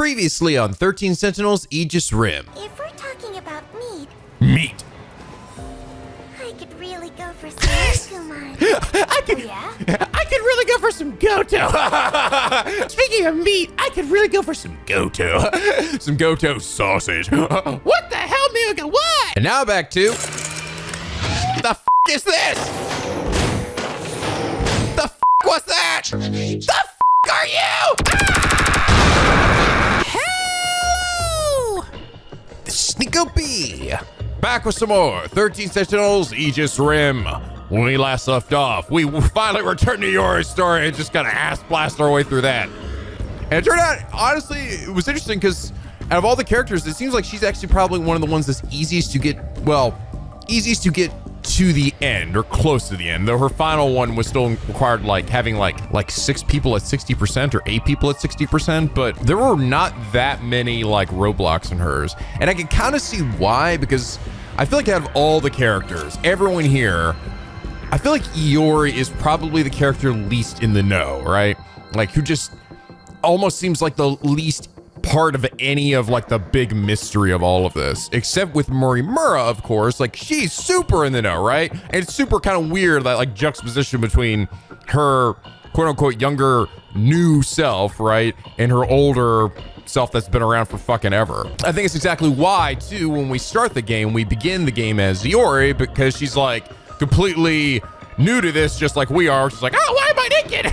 Previously on 13 Sentinels, Aegis Rim. If we're talking about meat, Meat. I could really go for some Kumon. I could really go for some Goto. Speaking of meat, I could really go for some Goto. Some Goto sausage. What the hell, Mika? What? And now back to... The f*** is this? The f*** was that? The f*** are you? Hello! This is NicoB. Back with some more 13 Sentinels, Aegis Rim. When we last left off, we finally returned to Yori's story and just kind of ass blast our way through that. And it turned out, honestly, it was interesting because out of all the characters, it seems like she's actually probably one of the ones that's easiest to get to the end or close to the end, though her final one was still required like having like 6 people at 60% or 8 people at 60%, but there were not that many like roadblocks in hers. And I can kind of see why, because I feel like out of all the characters, everyone here, I feel like Iori is probably the character least in the know, right? Like who just almost seems like the least part of any of like the big mystery of all of this, except with Morimura, of course. Like she's super in the know, right? And it's super kind of weird, that like juxtaposition between her quote unquote younger new self, right, and her older self that's been around for fucking ever. I think it's exactly why too, when we start the game, we begin the game as Iori, because she's like completely new to this, just like we are. She's like, oh, why am I naked?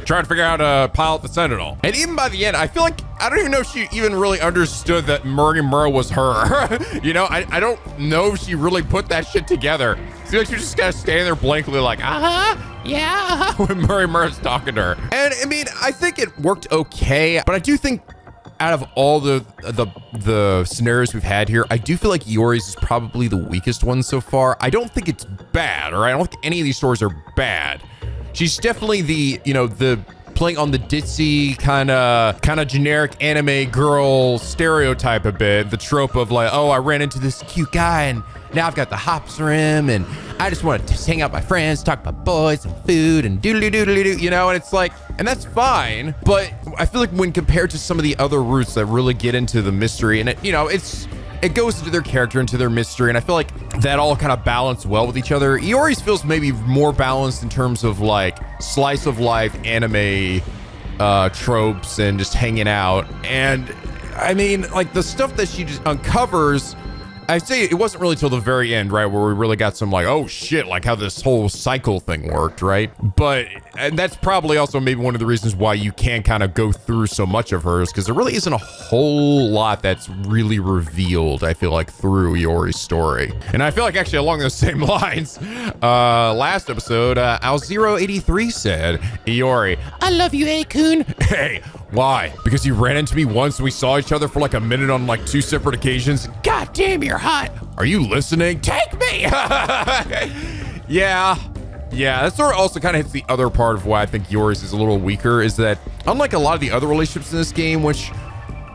Trying to figure out how to pilot the Sentinel. And even by the end, I feel like, I don't even know if she even really understood that Morimura was her. You know, I don't know if she really put that shit together. Seems like she was just kind of standing there blankly like, yeah, when Morimura's talking to her. And I mean, I think it worked okay, but I do think out of all the scenarios we've had here, I do feel like Iori's is probably the weakest one so far. I don't think it's bad, or I don't think any of these stories are bad. She's definitely the, you know, the playing on the ditzy kind of generic anime girl stereotype a bit. The trope of like, oh, I ran into this cute guy and now I've got the hops rim and I just want to hang out with my friends, talk about boys and food and doodly-doodly-doo, you know, and it's like, and that's fine. But I feel like when compared to some of the other routes that really get into the mystery, and it, you know, it goes into their character, into their mystery, and I feel like that all kind of balance well with each other. Iori's feels maybe more balanced in terms of like slice of life anime tropes and just hanging out. And I mean, like the stuff that she just uncovers, I'd say it wasn't really till the very end, right, where we really got some like, oh shit, like how this whole cycle thing worked, right? But, and that's probably also maybe one of the reasons why you can kind of go through so much of hers, because there really isn't a whole lot that's really revealed, I feel like, through Iori's story. And I feel like actually along those same lines, last episode, Al083 said, Iori, I love you, Akun. Hey, why? Because you ran into me once and we saw each other for like a minute on like 2 separate occasions? God damn, you're hot. Are you listening? Take me. Yeah, that sort of also kind of hits the other part of why I think yours is a little weaker, is that unlike a lot of the other relationships in this game, which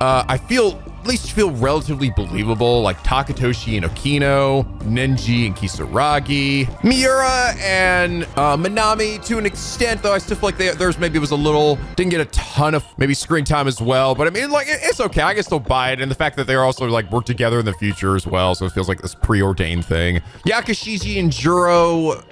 I feel at least feel relatively believable, like Takatoshi and Okino, Nenji and Kisaragi, Miura and Minami to an extent, though I still feel like theirs maybe was a little, didn't get a ton of maybe screen time as well, but I mean, like, it's okay, I can still buy it, and the fact that they're also like work together in the future as well, so it feels like this preordained thing. Yakashiji and Juro,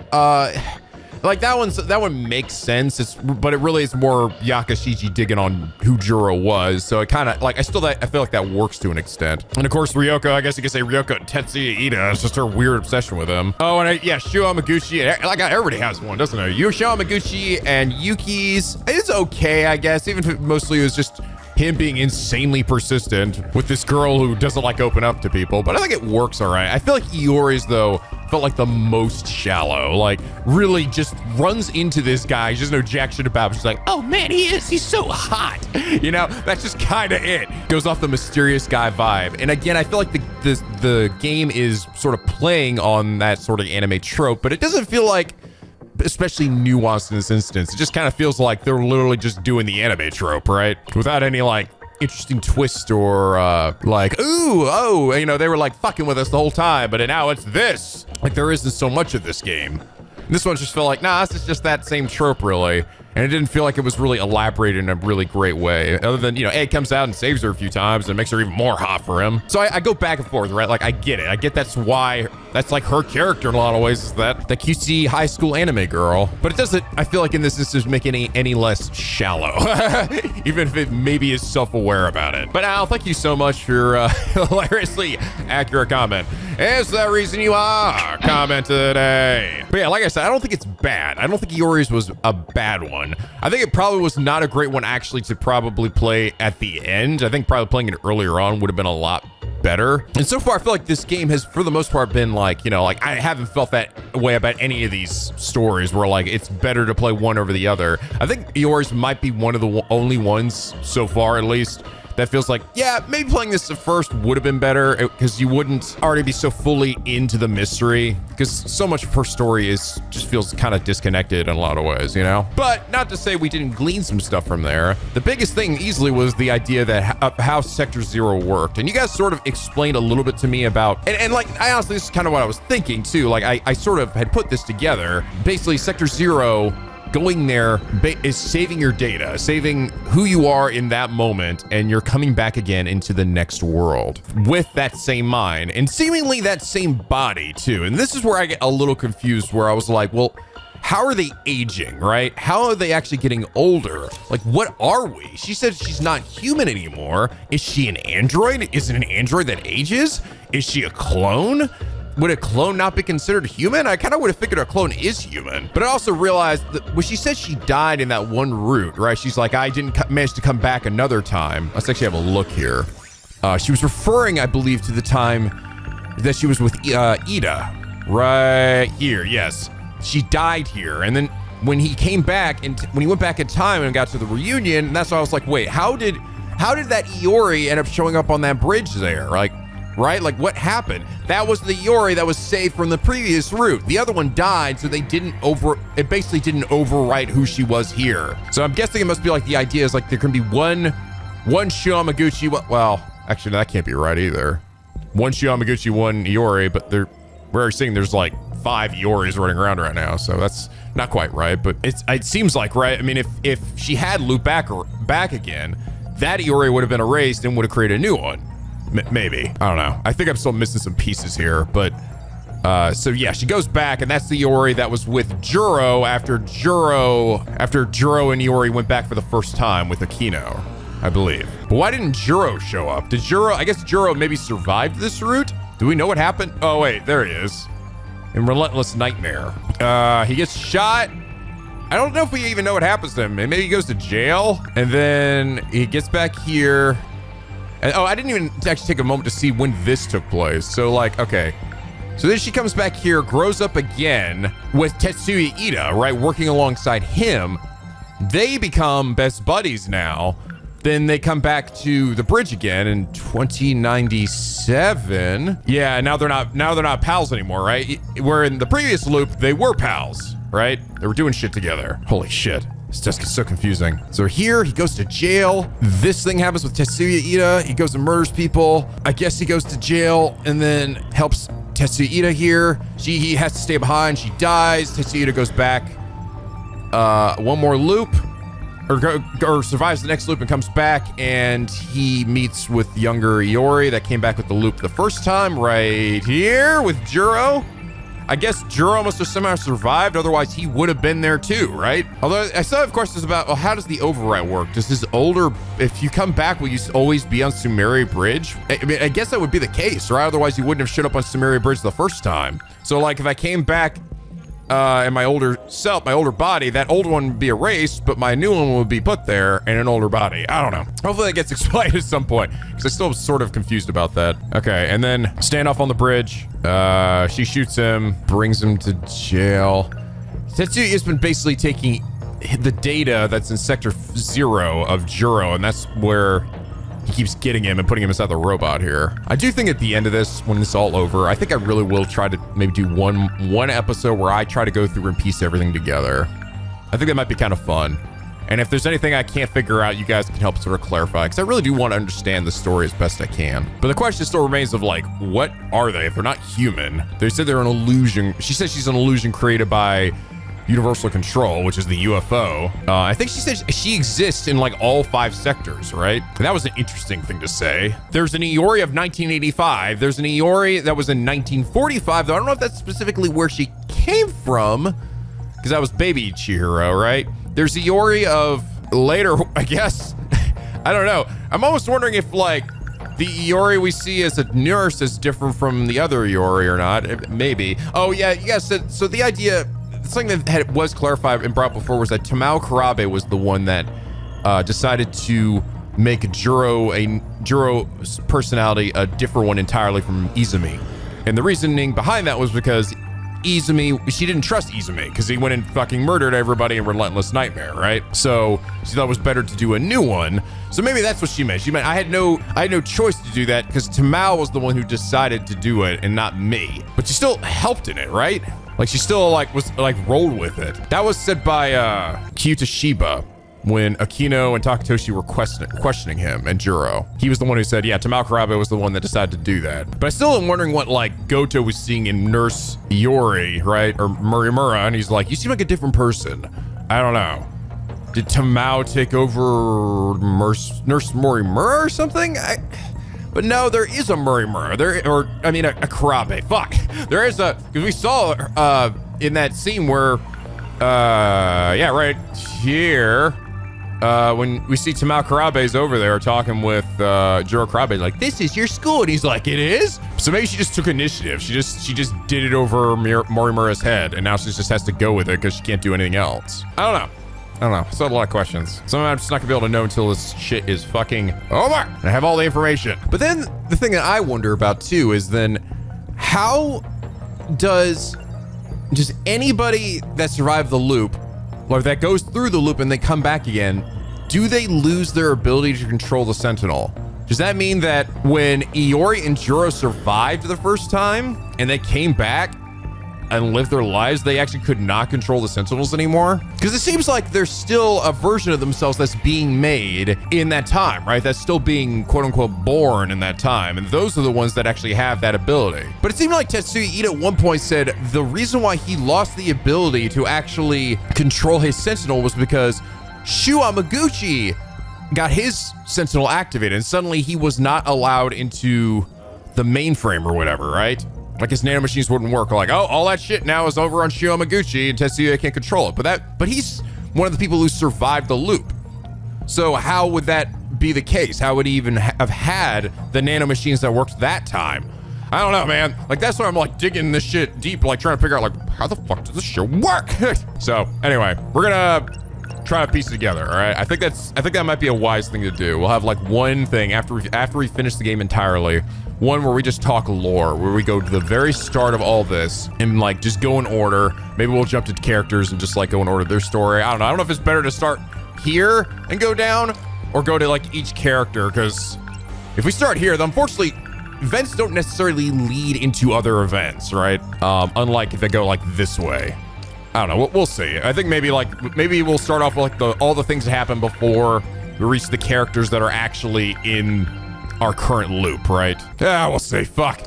like that one makes sense. But it really is more Yakashiji digging on who Juro was. So it kind of like I feel like that works to an extent. And of course Ryoko, I guess you could say Ryoko and Tetsuya Ida. It's just her weird obsession with him. Oh, and yeah, Shu Amaguchi. Like everybody has one, doesn't it? Shu Amaguchi and Yuki's. It's okay, I guess. Even if mostly it was just him being insanely persistent with this girl who doesn't like open up to people. But I think it works all right. I feel like Iori's though felt like the most shallow, like really just runs into this guy. She doesn't know jack shit about him. She's like, oh man, he's so hot. You know, that's just kind of it. Goes off the mysterious guy vibe. And again, I feel like the game is sort of playing on that sort of anime trope, but it doesn't feel like especially nuanced in this instance. It just kind of feels like they're literally just doing the anime trope, right? Without any like interesting twist or like, ooh, oh, you know, they were like fucking with us the whole time, but now it's this. Like there isn't so much of this game. And this one just felt like, nah, this is just that same trope really. And it didn't feel like it was really elaborated in a really great way. Other than, you know, Egg comes out and saves her a few times and makes her even more hot for him. So I go back and forth, right? Like, I get it. I get that's why, that's like her character in a lot of ways, is that the cutesy high school anime girl. But it doesn't, I feel like in this instance, make any less shallow. Even if it maybe is self-aware about it. But Al, thank you so much for your hilariously accurate comment. Is the reason you are comment today. But yeah, like I said, I don't think it's bad. I don't think Iori's was a bad one. I think it probably was not a great one actually to probably play at the end. I think probably playing it earlier on would have been a lot better. And so far, I feel like this game has, for the most part, been like, you know, like I haven't felt that way about any of these stories where like it's better to play one over the other. I think Iori's might be one of the only ones so far, at least, that feels like, yeah, maybe playing this at first would have been better because you wouldn't already be so fully into the mystery, because so much of her story is just feels kind of disconnected in a lot of ways, you know? But not to say we didn't glean some stuff from there. The biggest thing easily was the idea that how Sector Zero worked. And you guys sort of explained a little bit to me about, and like, I honestly, this is kind of what I was thinking too. Like I sort of had put this together. Basically, Sector Zero going there is saving your data, saving who you are in that moment, and you're coming back again into the next world with that same mind and seemingly that same body too. And this is where I get a little confused, where I was like, well, how are they aging, right? How are they actually getting older? Like, what are we? She said she's not human anymore. Is she an android? Is it an android that ages? Is she a clone? Would a clone not be considered human? I kind of would have figured a clone is human. But I also realized that when she said she died in that one route, right? She's like, I didn't manage to come back another time. Let's actually have a look here. She was referring, I believe, to the time that she was with Ida. Right here, yes. She died here. And then when he came back, and when he went back in time and got to the reunion, that's why I was like, wait, how did that Iori end up showing up on that bridge there? Like, right? Like, what happened? That was the Iori that was saved from the previous route. The other one died, so it basically didn't overwrite who she was here. So I'm guessing it must be like the idea is like there can be one Shiyamaguchi, well, actually that can't be right either. One Shiyamaguchi, one Iori, but we're seeing there's like 5 Ioris running around right now, so that's not quite right, but it seems like, right? I mean, if she had looped back again, that Iori would have been erased and would have created a new one. Maybe. I don't know. I think I'm still missing some pieces here, but so yeah, she goes back, and that's the Iori that was with Juro after Juro and Iori went back for the first time with Akino, I believe. But why didn't Juro show up? I guess Juro maybe survived this route? Do we know what happened? Oh wait, there he is. In Relentless Nightmare. He gets shot. I don't know if we even know what happens to him. Maybe he goes to jail, and then he gets back here. And, oh, I didn't even actually take a moment to see when this took place. So like, okay. So then she comes back here, grows up again with Tetsuya Ida, right? Working alongside him. They become best buddies now. Then they come back to the bridge again in 2097. Yeah, now they're not pals anymore, right? Where in the previous loop, they were pals, right? They were doing shit together. Holy shit. It's just so confusing. So here, he goes to jail. This thing happens with Tetsuya Ida. He goes and murders people. I guess he goes to jail and then helps Tetsuya Ida here. He has to stay behind. She dies. Tetsuya Ida goes back one more loop, or survives the next loop and comes back, and he meets with younger Iori that came back with the loop the first time right here with Juro. I guess Juro must have somehow survived, otherwise he would have been there too, right? Although I still have questions about, well, how does the overwrite work? Does his if you come back, will you always be on Sumeri Bridge? I mean, I guess that would be the case, right? Otherwise you wouldn't have showed up on Sumeri Bridge the first time. So like if I came back in my older self, my older body, that old one would be erased, but my new one would be put there in an older body. I don't know. Hopefully that gets explained at some point, because I'm still sort of confused about that. Okay, and then standoff on the bridge. She shoots him, brings him to jail. Tetsuya has been basically taking the data that's in Sector 0 of Juro, and that's where he keeps getting him and putting him inside the robot here. I do think at the end of this, when it's all over, I think I really will try to maybe do one episode where I try to go through and piece everything together. I think that might be kind of fun. And if there's anything I can't figure out, you guys can help sort of clarify, because I really do want to understand the story as best I can. But the question still remains of like, what are they if they're not human? They said they're an illusion. She says she's an illusion created by universal control, which is the UFO. I think she said she exists in like all 5 sectors, right? And that was an interesting thing to say. There's an Iori of 1985. There's an Iori that was in 1945, though I don't know if that's specifically where she came from, because that was baby Chihiro, right? There's Iori of later, I guess. I don't know. I'm almost wondering if like the Iori we see as a nurse is different from the other Iori or not. Maybe. Oh yeah, yes. So the idea, something that was clarified and brought before was that Tamao Karabe was the one that decided to make Juro's personality a different one entirely from Izumi. And the reasoning behind that was because Izumi, she didn't trust Izumi because he went and fucking murdered everybody in Relentless Nightmare, right? So she thought it was better to do a new one. So maybe that's what she meant. She meant I had no choice to do that because Tamao was the one who decided to do it and not me. But she still helped in it, right? Like she still like was like rolled with it. That was said by Kyuta Shiba when Akino and Takatoshi were questioning him and Juro. He was the one who said, yeah, Tamao Karabe was the one that decided to do that. But I still am wondering what like Goto was seeing in Nurse Iori, right? Or Morimura, and he's like, you seem like a different person. I don't know. Did Tamao take over Nurse Morimura or something? But no, there is a Morimura. A Karabe. Fuck. There is a, because we saw in that scene where, yeah, right here, when we see Tamao Karabe's over there talking with Juro Karabe, like, this is your school, and he's like, it is? So maybe she just took initiative. She just did it over Morimura's head, and now she just has to go with it because she can't do anything else. I don't know. Still have a lot of questions. Some of them I'm just not gonna be able to know until this shit is fucking over and I have all the information. But then the thing that I wonder about too is then how does just anybody that survived the loop or that goes through the loop and they come back again, do they lose their ability to control the Sentinel? Does that mean that when Iori and Juro survived the first time and they came back and lived their lives, they actually could not control the Sentinels anymore? Because it seems like there's still a version of themselves that's being made in that time, right? That's still being quote unquote born in that time. And those are the ones that actually have that ability. But it seemed like Tetsuya Ida at one point said the reason why he lost the ability to actually control his Sentinel was because Shu Amaguchi got his Sentinel activated and suddenly he was not allowed into the mainframe or whatever, right? Like his nanomachines wouldn't work. Like, oh, all that shit now is over on Shu Amaguchi and Tetsuya can't control it. But he's one of the people who survived the loop. So how would that be the case? How would he even have had the nanomachines that worked that time? I don't know, man. Like that's why I'm like digging this shit deep, like trying to figure out like how the fuck does this shit work? So anyway, we're gonna try to piece it together. All right. I think that might be a wise thing to do. We'll have like one thing after we finish the game entirely. One where we just talk lore, where we go to the very start of all this and like just go in order. Maybe we'll jump to characters and just like go in order of their story. I don't know. I don't know if it's better to start here and go down or go to like each character, because if we start here, then unfortunately events don't necessarily lead into other events, right? Unlike if they go like this way. I don't know. We'll see. I think maybe we'll start off with like all the things that happen before we reach the characters that are actually in our current loop, right? Yeah, we'll see. Fuck.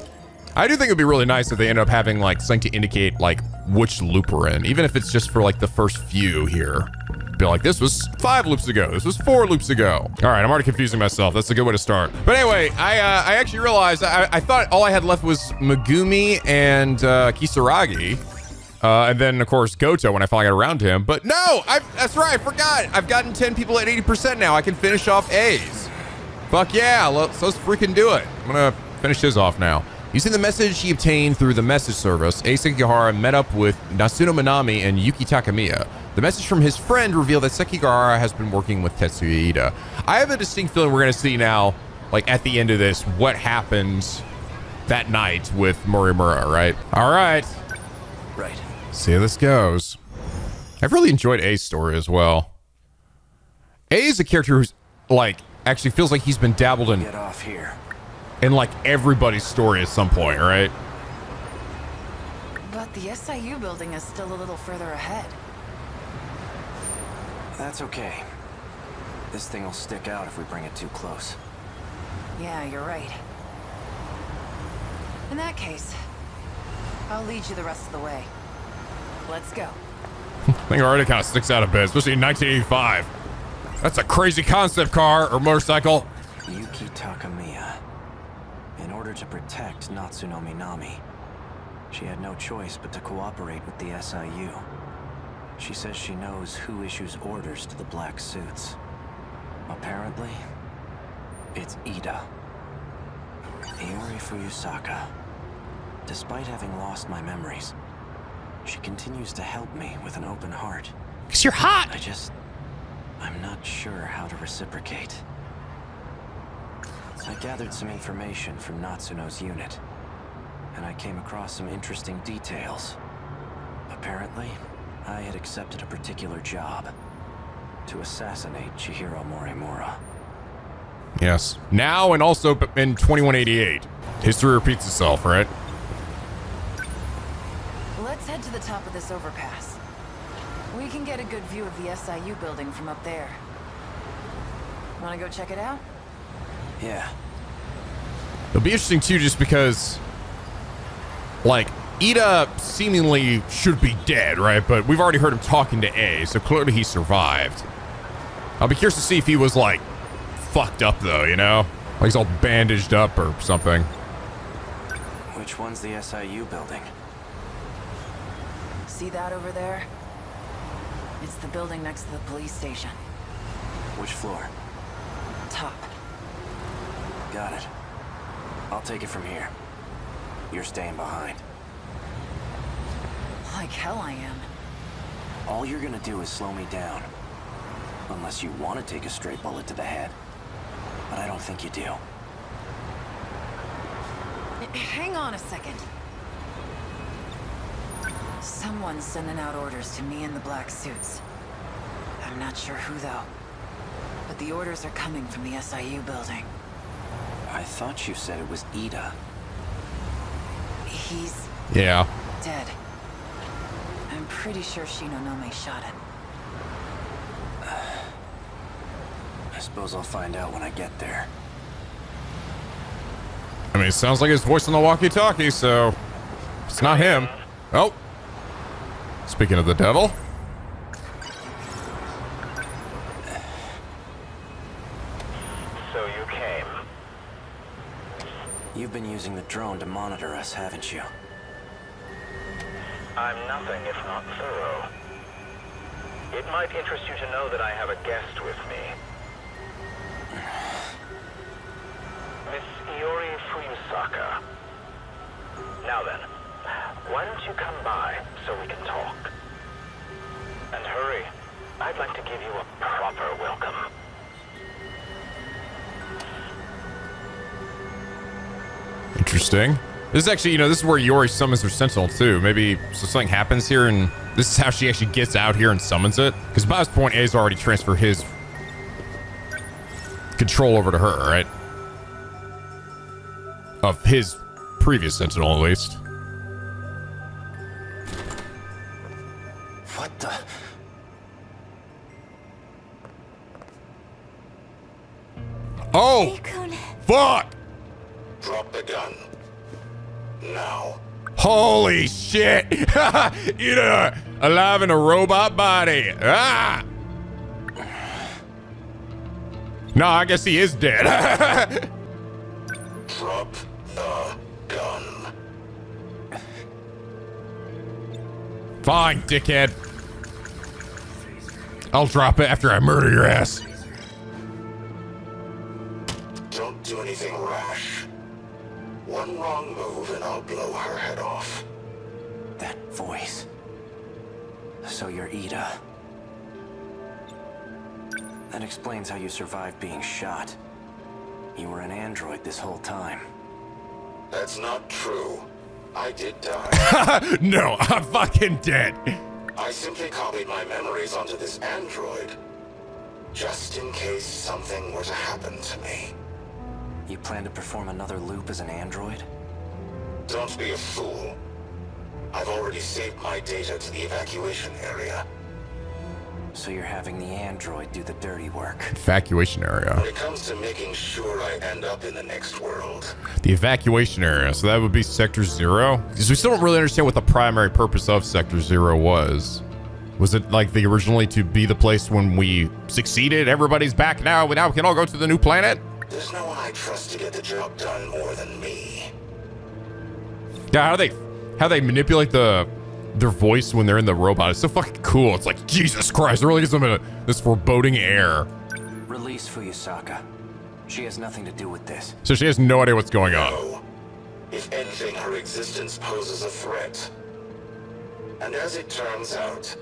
I do think it'd be really nice if they end up having like something to indicate like which loop we're in, even if it's just for like the first few here. Be like, this was 5 loops ago. This was 4 loops ago. All right, I'm already confusing myself. That's a good way to start. But anyway, I actually realized I thought all I had left was Megumi and Kisaragi. And then, of course, Goto when I finally got around to him. But no, that's right, I forgot. I've gotten 10 people at 80% now. I can finish off A's. Fuck yeah, let's freaking do it. I'm gonna finish his off now. Using the message he obtained through the message service, Ace Sekigahara met up with Nasuno Minami and Yuki Takamiya. The message from his friend revealed that Sekigahara has been working with Tetsuya Ida. I have a distinct feeling we're gonna see now, like at the end of this, what happens that night with Morimura, right? All right. Right. See how this goes. I've really enjoyed A's story as well. A is a character who's like actually feels like he's been dabbled in Get off here. in like everybody's story at some point, right? But the SIU building is still a little further ahead. That's okay. This thing will stick out if we bring it too close. Yeah, you're right. In that case, I'll lead you the rest of the way. Let's go. Thing already kind of sticks out a bit, especially in 1985. That's a crazy concept car or motorcycle. Yuki Takamiya. In order to protect Natsunomi Nami, she had no choice but to cooperate with the SIU. She says she knows who issues orders to the black suits. Apparently, it's Ida. Iori Fuyusaka. Despite having lost my memories, she continues to help me with an open heart. 'Cause you're hot! I'm not sure how to reciprocate. I gathered some information from Natsuno's unit, and I came across some interesting details. Apparently, I had accepted a particular job to assassinate Chihiro Morimura. Yes. Now and also in 2188. History repeats itself, right? Let's head to the top of this overpass. We can get a good view of the SIU building from up there. Wanna go check it out? Yeah. It'll be interesting too, just because, like, Ida seemingly should be dead, right? But we've already heard him talking to A, so clearly he survived. I'll be curious to see if he was, like, fucked up, though, you know? Like he's all bandaged up or something. Which one's the SIU building? See that over there? It's the building next to the police station. Which floor? Top. Got it. I'll take it from here. You're staying behind. Like hell I am. All you're gonna do is slow me down. Unless you want to take a straight bullet to the head. But I don't think you do. Hang on a second. Someone's sending out orders to me in the black suits. I'm not sure who though. But the orders are coming from the SIU building. I thought you said it was Ida. He's Yeah. dead. I'm pretty sure Shinonome shot him. I suppose I'll find out when I get there. I mean, it sounds like his voice on the walkie-talkie, so it's not him. Oh. Speaking of the devil. So you came. You've been using the drone to monitor us, haven't you? I'm nothing if not thorough. It might interest you to know that I have a guest with me. Miss Iori Fuyusaka. Now then, why don't you come by so we can talk? And hurry. I'd like to give you a proper welcome. Interesting. This is actually, you know, this is where Iori summons her Sentinel too. Maybe so something happens here and this is how she actually gets out here and summons it. Because by this point, A's already transferred his control over to her, right? Of his previous Sentinel, at least. What the? Oh! Raccoon. Fuck! Drop the gun. Now. Holy shit! You know, alive in a robot body. Ah! No, I guess he is dead. Drop the gun. Fine, dickhead. I'll drop it after I murder your ass. Don't do anything rash. One wrong move and I'll blow her head off. That voice. So you're Ida. That explains how you survived being shot. You were an android this whole time. That's not true. I did die. No, I'm fucking dead. I simply copied my memories onto this android. Just in case something were to happen to me. You plan to perform another loop as an android? Don't be a fool. I've already saved my data to the evacuation area. So you're having the android do the dirty work. Evacuation area. When it comes to making sure I end up in the next world, The evacuation area. So that would be Sector 0? Because we still don't really understand what the primary purpose of Sector 0 was. Was it like the originally to be the place when we succeeded? Everybody's back now. We can all go to the new planet. There's no one I trust to get the job done more than me. Yeah, how they manipulate their voice when they're in the robot. It's so fucking cool. It's like, Jesus Christ, it really gives them this foreboding air. Release Fuyusaka. She has nothing to do with this. So she has no idea what's going on. No. If anything, her existence poses a threat. And as it turns out,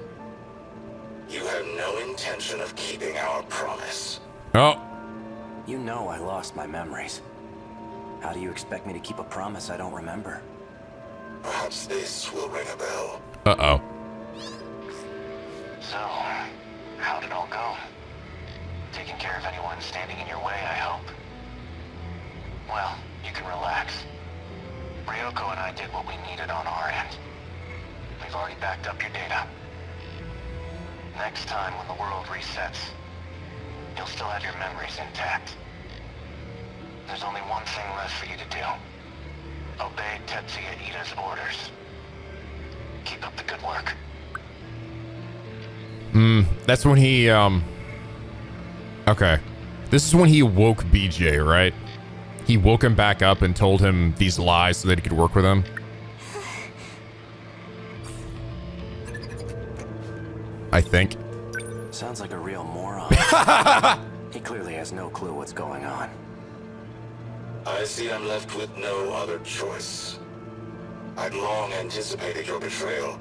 you have no intention of keeping our promise. Oh. You know I lost my memories. How do you expect me to keep a promise I don't remember? Perhaps this will ring a bell. Uh-oh. So, how'd it all go? Taking care of anyone standing in your way, I hope. Well, you can relax. Ryoko and I did what we needed on our end. We've already backed up your data. Next time when the world resets, you'll still have your memories intact. There's only one thing left for you to do. Obey Tetsuya Ida's orders. Keep up the good work. That's when he, okay. This is when he woke BJ, right? He woke him back up and told him these lies so that he could work with him. I think. Sounds like a real moron. He clearly has no clue what's going on. I see I'm left with no other choice. I'd long anticipated your betrayal.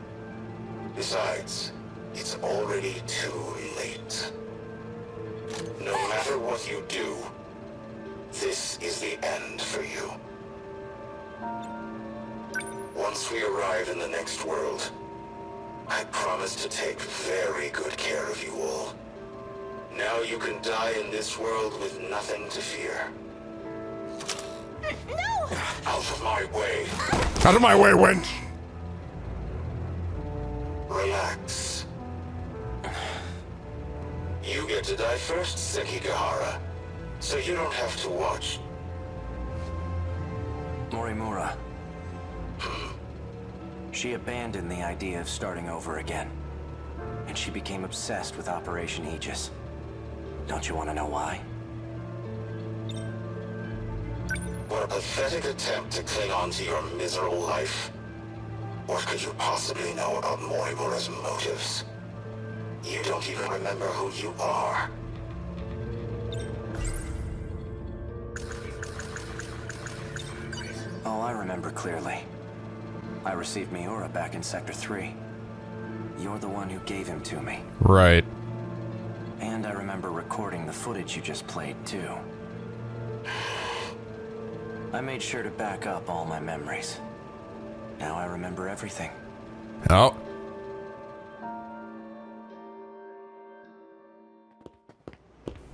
Besides, it's already too late. No matter what you do, this is the end for you. Once we arrive in the next world, I promise to take very good care of you all. Now you can die in this world with nothing to fear. No! Out of my way. Out of my way, wench! Relax. You get to die first, Sekigahara, so you don't have to watch. Morimura. She abandoned the idea of starting over again. And she became obsessed with Operation Aegis. Don't you want to know why? What a pathetic attempt to cling on to your miserable life. What could you possibly know about Morimura's motives? You don't even remember who you are. Oh, I remember clearly. I received Miura back in Sector 3. You're the one who gave him to me. Right. And I remember recording the footage you just played, too. I made sure to back up all my memories. Now I remember everything. Oh.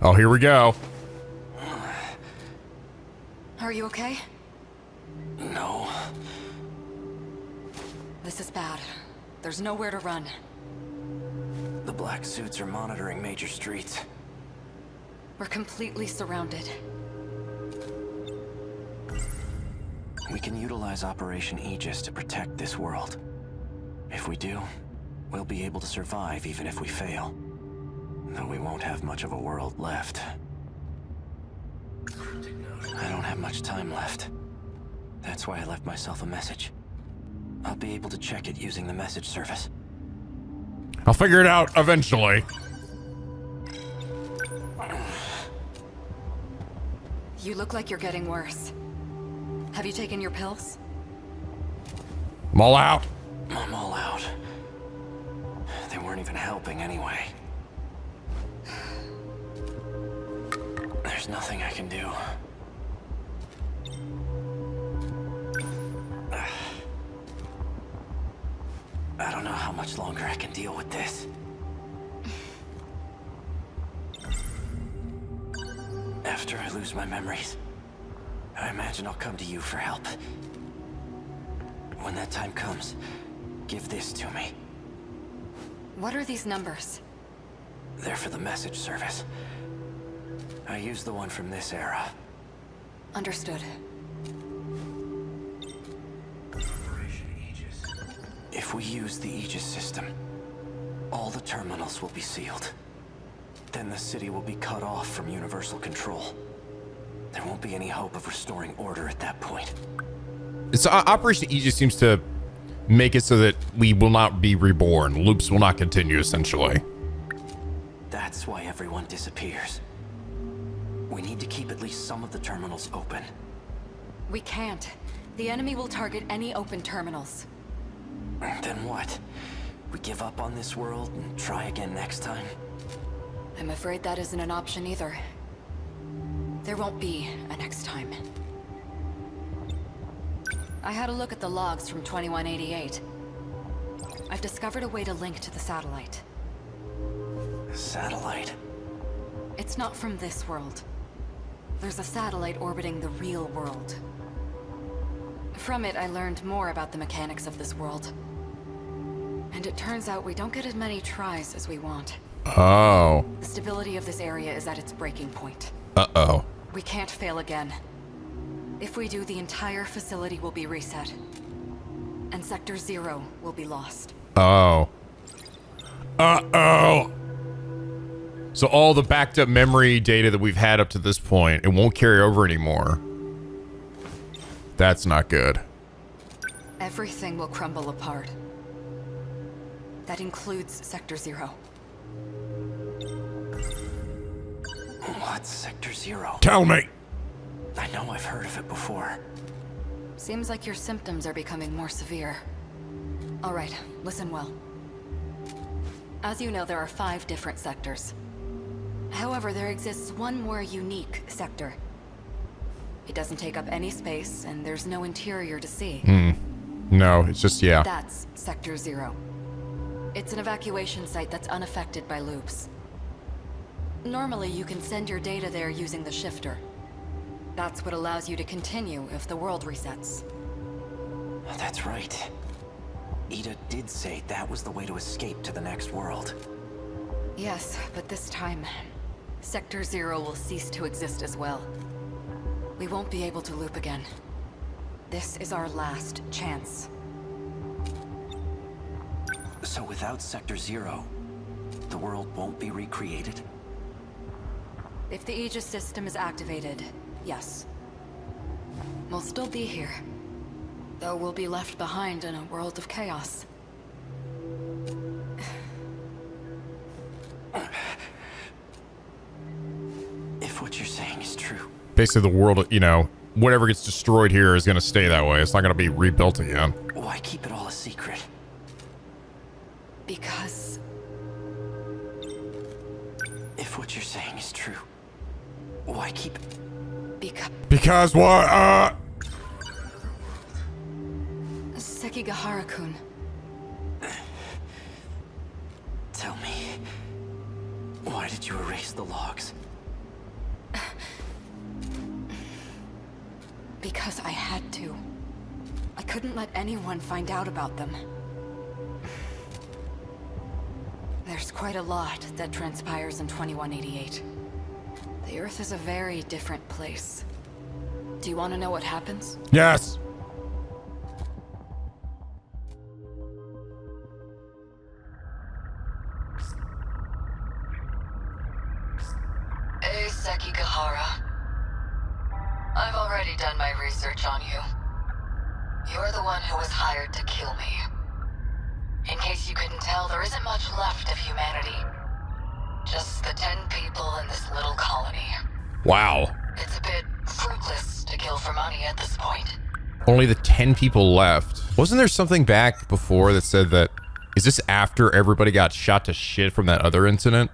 Oh, here we go. Are you okay? No. This is bad. There's nowhere to run. The black suits are monitoring major streets. We're completely surrounded. We can utilize Operation Aegis to protect this world. If we do, we'll be able to survive even if we fail. Though we won't have much of a world left. I don't have much time left. That's why I left myself a message. I'll be able to check it using the message service. I'll figure it out eventually. You look like you're getting worse. Have you taken your pills? I'm all out. I'm all out. They weren't even helping anyway. There's nothing I can do. I don't know how much longer I can deal with this. After I lose my memories, I imagine I'll come to you for help. When that time comes, give this to me. What are these numbers? They're for the message service. I used the one from this era. Understood. If we use the Aegis system, All the terminals will be sealed. Then the city will be cut off from universal control. There won't be any hope of restoring order at that point. So Operation Aegis seems to make it so that we will not be reborn. Loops will not continue, essentially. That's why everyone disappears. We need to keep at least some of the terminals open. We can't. The enemy will target any open terminals. Then what? We give up on this world and try again next time? I'm afraid that isn't an option either. There won't be a next time. I had a look at the logs from 2188. I've discovered a way to link to the satellite. A satellite? It's not from this world. There's a satellite orbiting the real world. From it, I learned more about the mechanics of this world. And it turns out we don't get as many tries as we want. Oh. The stability of this area is at its breaking point. Uh-oh. We can't fail again. If we do, the entire facility will be reset. And Sector 0 will be lost. Oh. Uh-oh. So all the backed up memory data that we've had up to this point, it won't carry over anymore. That's not good. Everything will crumble apart. That includes Sector 0. What's Sector 0? Tell me. I know I've heard of it before. Seems like your symptoms are becoming more severe. All right, listen well. As you know, there are 5 different sectors. However, there exists one more unique sector. It doesn't take up any space, and there's no interior to see. No, it's just, yeah. That's Sector 0. It's an evacuation site that's unaffected by loops. Normally, you can send your data there using the shifter. That's what allows you to continue if the world resets. That's right. Ida did say that was the way to escape to the next world. Yes, but this time, Sector 0 will cease to exist as well. We won't be able to loop again. This is our last chance. So without Sector 0, the world won't be recreated? If the Aegis system is activated, yes. We'll still be here. Though we'll be left behind in a world of chaos. If what you're saying is true. Basically, the world, you know, whatever gets destroyed here is going to stay that way. It's not going to be rebuilt again. Why keep it all a secret? Because... If what you're saying is true, why keep... Because what? Sekigahara-kun. Tell me, why did you erase the logs? Because I had to. I couldn't let anyone find out about them. There's quite a lot that transpires in 2188. The Earth is a very different place. Do you want to know what happens? Yes. Hey, Sekigahara. I've already done my research on you. You're the one who was hired to kill me. In case you couldn't tell, there isn't much left of humanity. Just the 10 people in this little colony. Wow. It's a bit fruitless to kill for money at this point. Only the 10 people left. Wasn't there something back before that said that... Is this after everybody got shot to shit from that other incident?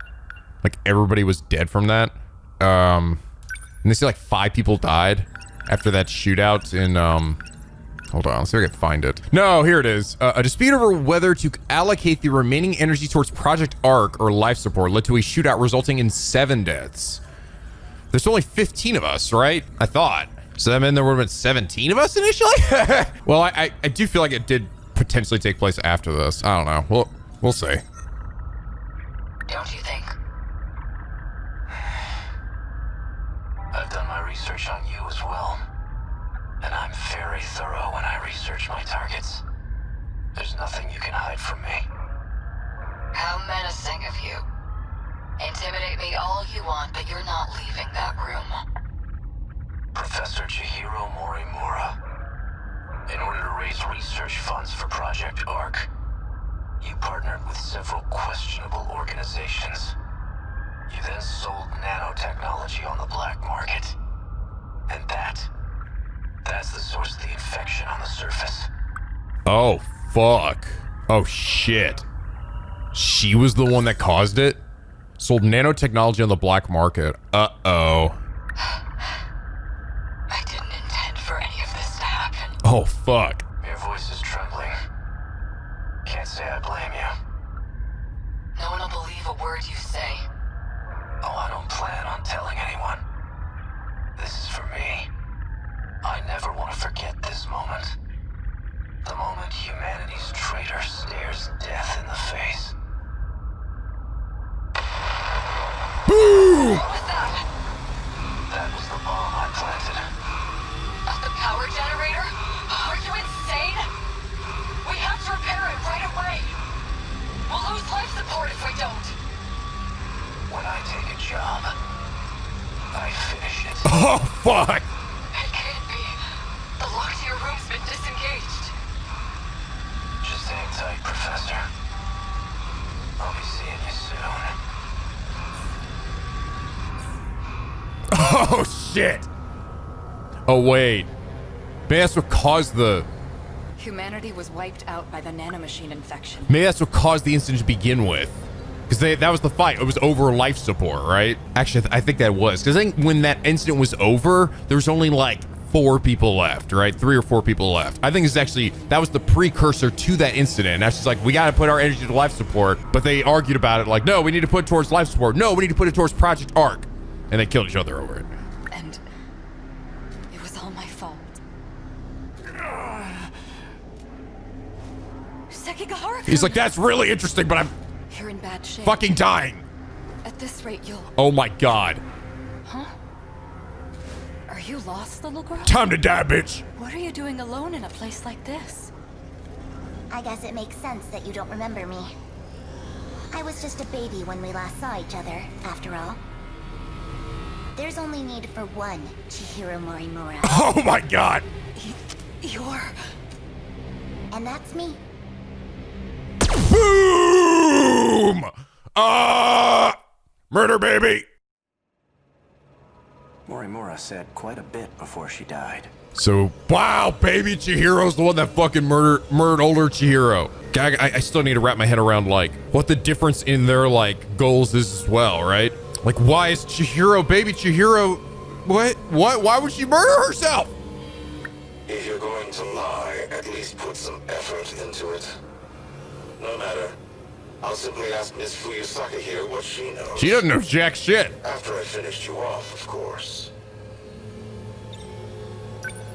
Like, everybody was dead from that? And they say like 5 people died after that shootout in, hold on, let's see if I can find it. No, here it is. A dispute over whether to allocate the remaining energy towards Project Ark or life support led to a shootout resulting in 7 deaths. There's only 15 of us, right? I thought. So that meant there would have been 17 of us initially? Well, I do feel like it did potentially take place after this. I don't know. We'll see. Don't you think? I've done my research on you as well. And I'm very thorough when I research my targets. There's nothing you can hide from me. How menacing of you. Intimidate me all you want, but you're not leaving that room. Professor Chihiro Morimura. In order to raise research funds for Project ARC, you partnered with several questionable organizations. You then sold nanotechnology on the black market. And that's the source of the infection on the surface. Oh, fuck. Oh, shit. She was the one that caused it? Sold nanotechnology on the black market. Uh-oh. I didn't intend for any of this to happen. Oh, fuck. Your voice is trembling. Can't say I blame you. No one will believe a word you say. Oh, I don't plan on telling anyone. This is for me. I never want to forget this moment. The moment humanity's traitor stares death in the face. Boom! What was that? That was the bomb I planted. The power generator? Are you insane? We have to repair it right away. We'll lose life support if we don't. When I take a job, I finish it. Oh, fuck. It can't be. The lock to your room's been disengaged. Just hang tight, Professor. I'll be seeing you soon. Oh, shit. Oh, wait. Maybe that's what caused the... Humanity was wiped out by the nanomachine infection. Maybe that's what caused the incident to begin with. Because that was the fight. It was over life support, right? Actually, I think that was. Because I think when that incident was over, there was only like 4 people left, right? 3 or 4 people left. I think it's actually, that was the precursor to that incident. That's just like, we got to put our energy to life support. But they argued about it like, no, we need to put it towards life support. No, we need to put it towards Project ARC. And they killed each other over it. And it was all my fault. Sekigahara. He's like, that's really interesting, but I'm You're in bad shape. fucking dying. At this rate, you'll... Oh my God. Huh? Are you lost, little girl? Time to die, bitch. What are you doing alone in a place like this? I guess it makes sense that you don't remember me. I was just a baby when we last saw each other, after all. There's only need for one Chihiro Morimura. Oh my God. You're... And that's me. Boom! Murder, baby. Morimura said quite a bit before she died. So, wow, baby Chihiro's the one that fucking murdered older Chihiro. I still need to wrap my head around, like, what the difference in their, like, goals is as well, right? Like, why is baby Chihiro, what? Why would she murder herself? If you're going to lie, at least put some effort into it. No matter. I'll simply ask Miss Fuyusaka here what she knows. She doesn't know jack shit. After I finished you off, of course.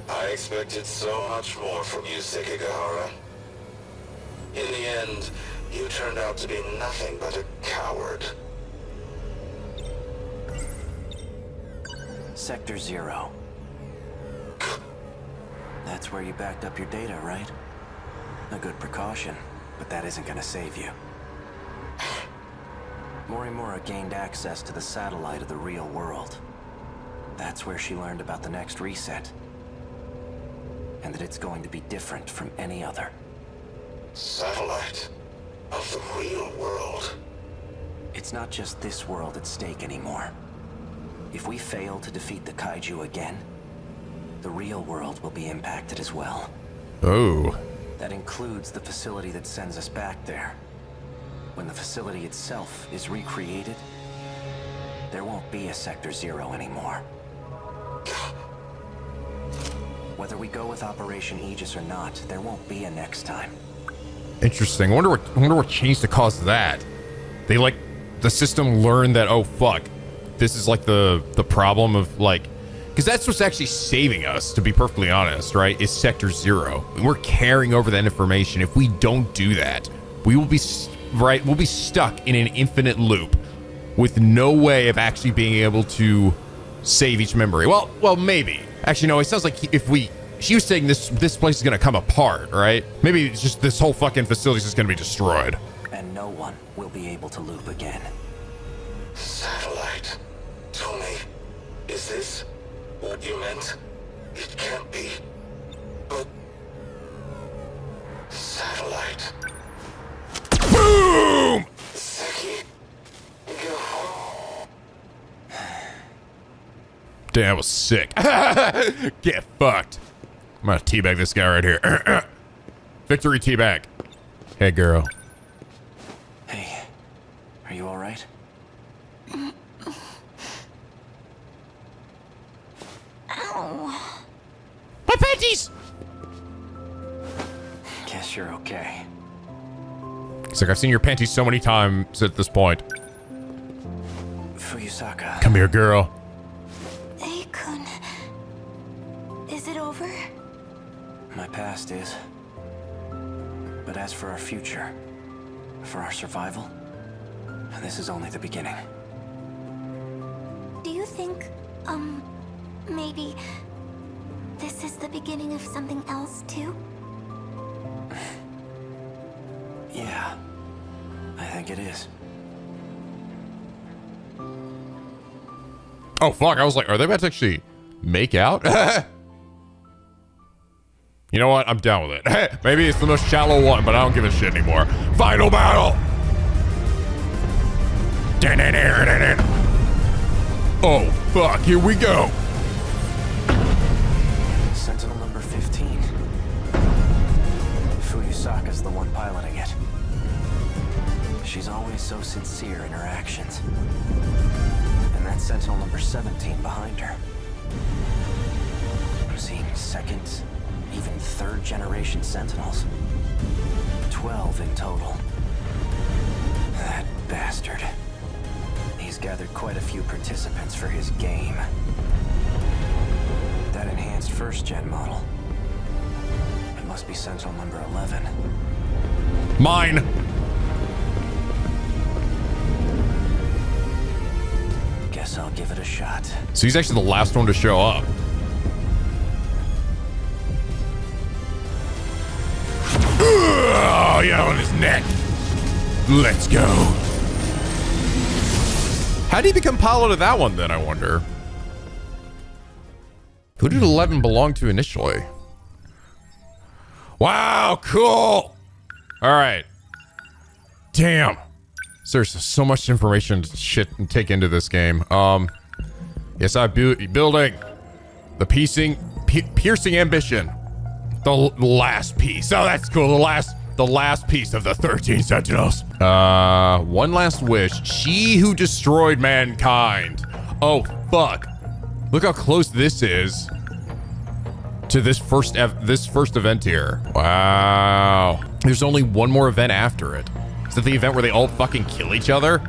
I expected so much more from you, Sekigahara. In the end, you turned out to be nothing but a coward. Sector 0. That's where you backed up your data, right? A good precaution, but that isn't gonna save you. Morimura gained access to the satellite of the real world. That's where she learned about the next reset. And that it's going to be different from any other. Satellite of the real world. It's not just this world at stake anymore. If we fail to defeat the Kaiju again, the real world will be impacted as well. Oh. That includes the facility that sends us back there. When the facility itself is recreated, there won't be a Sector 0 anymore. Whether we go with Operation Aegis or not, there won't be a next time. Interesting. I wonder what changed to cause that. They, like, the system learned that, oh fuck, this is like the problem of, like, because that's what's actually saving us, to be perfectly honest, right? Is Sector 0. We're carrying over that information. If we don't do that, we will be we'll be stuck in an infinite loop with no way of actually being able to save each memory. Well, maybe. Actually, no, it sounds like she was saying this place is going to come apart, right? Maybe it's just this whole fucking facility is just going to be destroyed. And no one will be able to loop again. Satellite. Tommy, is this what you meant? It can't be. But... Satellite. Boom! Seki. Go. Damn, that was sick. Get fucked. I'm gonna teabag this guy right here. Victory teabag. Hey, girl. Hey, are you alright? Ow. My panties! Guess you're okay. It's like I've seen your panties so many times at this point. Fuyusaka. Come here, girl. Akun. Is it over? My past is. But as for our future, for our survival, this is only the beginning. Do you think, maybe this is the beginning of something else too? Yeah, I think it is. Oh, fuck. I was like, are they about to actually make out? You know what? I'm down with it. Maybe it's the most shallow one, but I don't give a shit anymore. Final battle! Oh, fuck. Here we go. Sentinel number 15. Fuyusaka's the one piloting it. She's always so sincere in her actions. And that's Sentinel number 17 behind her. I'm seeing second, even third generation Sentinels. 12 in total. That bastard. He's gathered quite a few participants for his game. That enhanced first gen model. It must be Sentinel number 11. Mine. Guess I'll give it a shot. So he's actually the last one to show up. Oh, yeah, on his neck. Let's go. How did he become pilot of that one then, I wonder? Who did 11 belong to initially? Wow, cool. All right. Damn. There's so much information to take into this game. Yes, I'm building the piercing ambition. The last piece. Oh, that's cool. The last piece of the 13 Sentinels. One last wish. She who destroyed mankind. Oh, fuck. Look how close this is to this first event here. Wow. There's only one more event after it. Is that the event where they all fucking kill each other?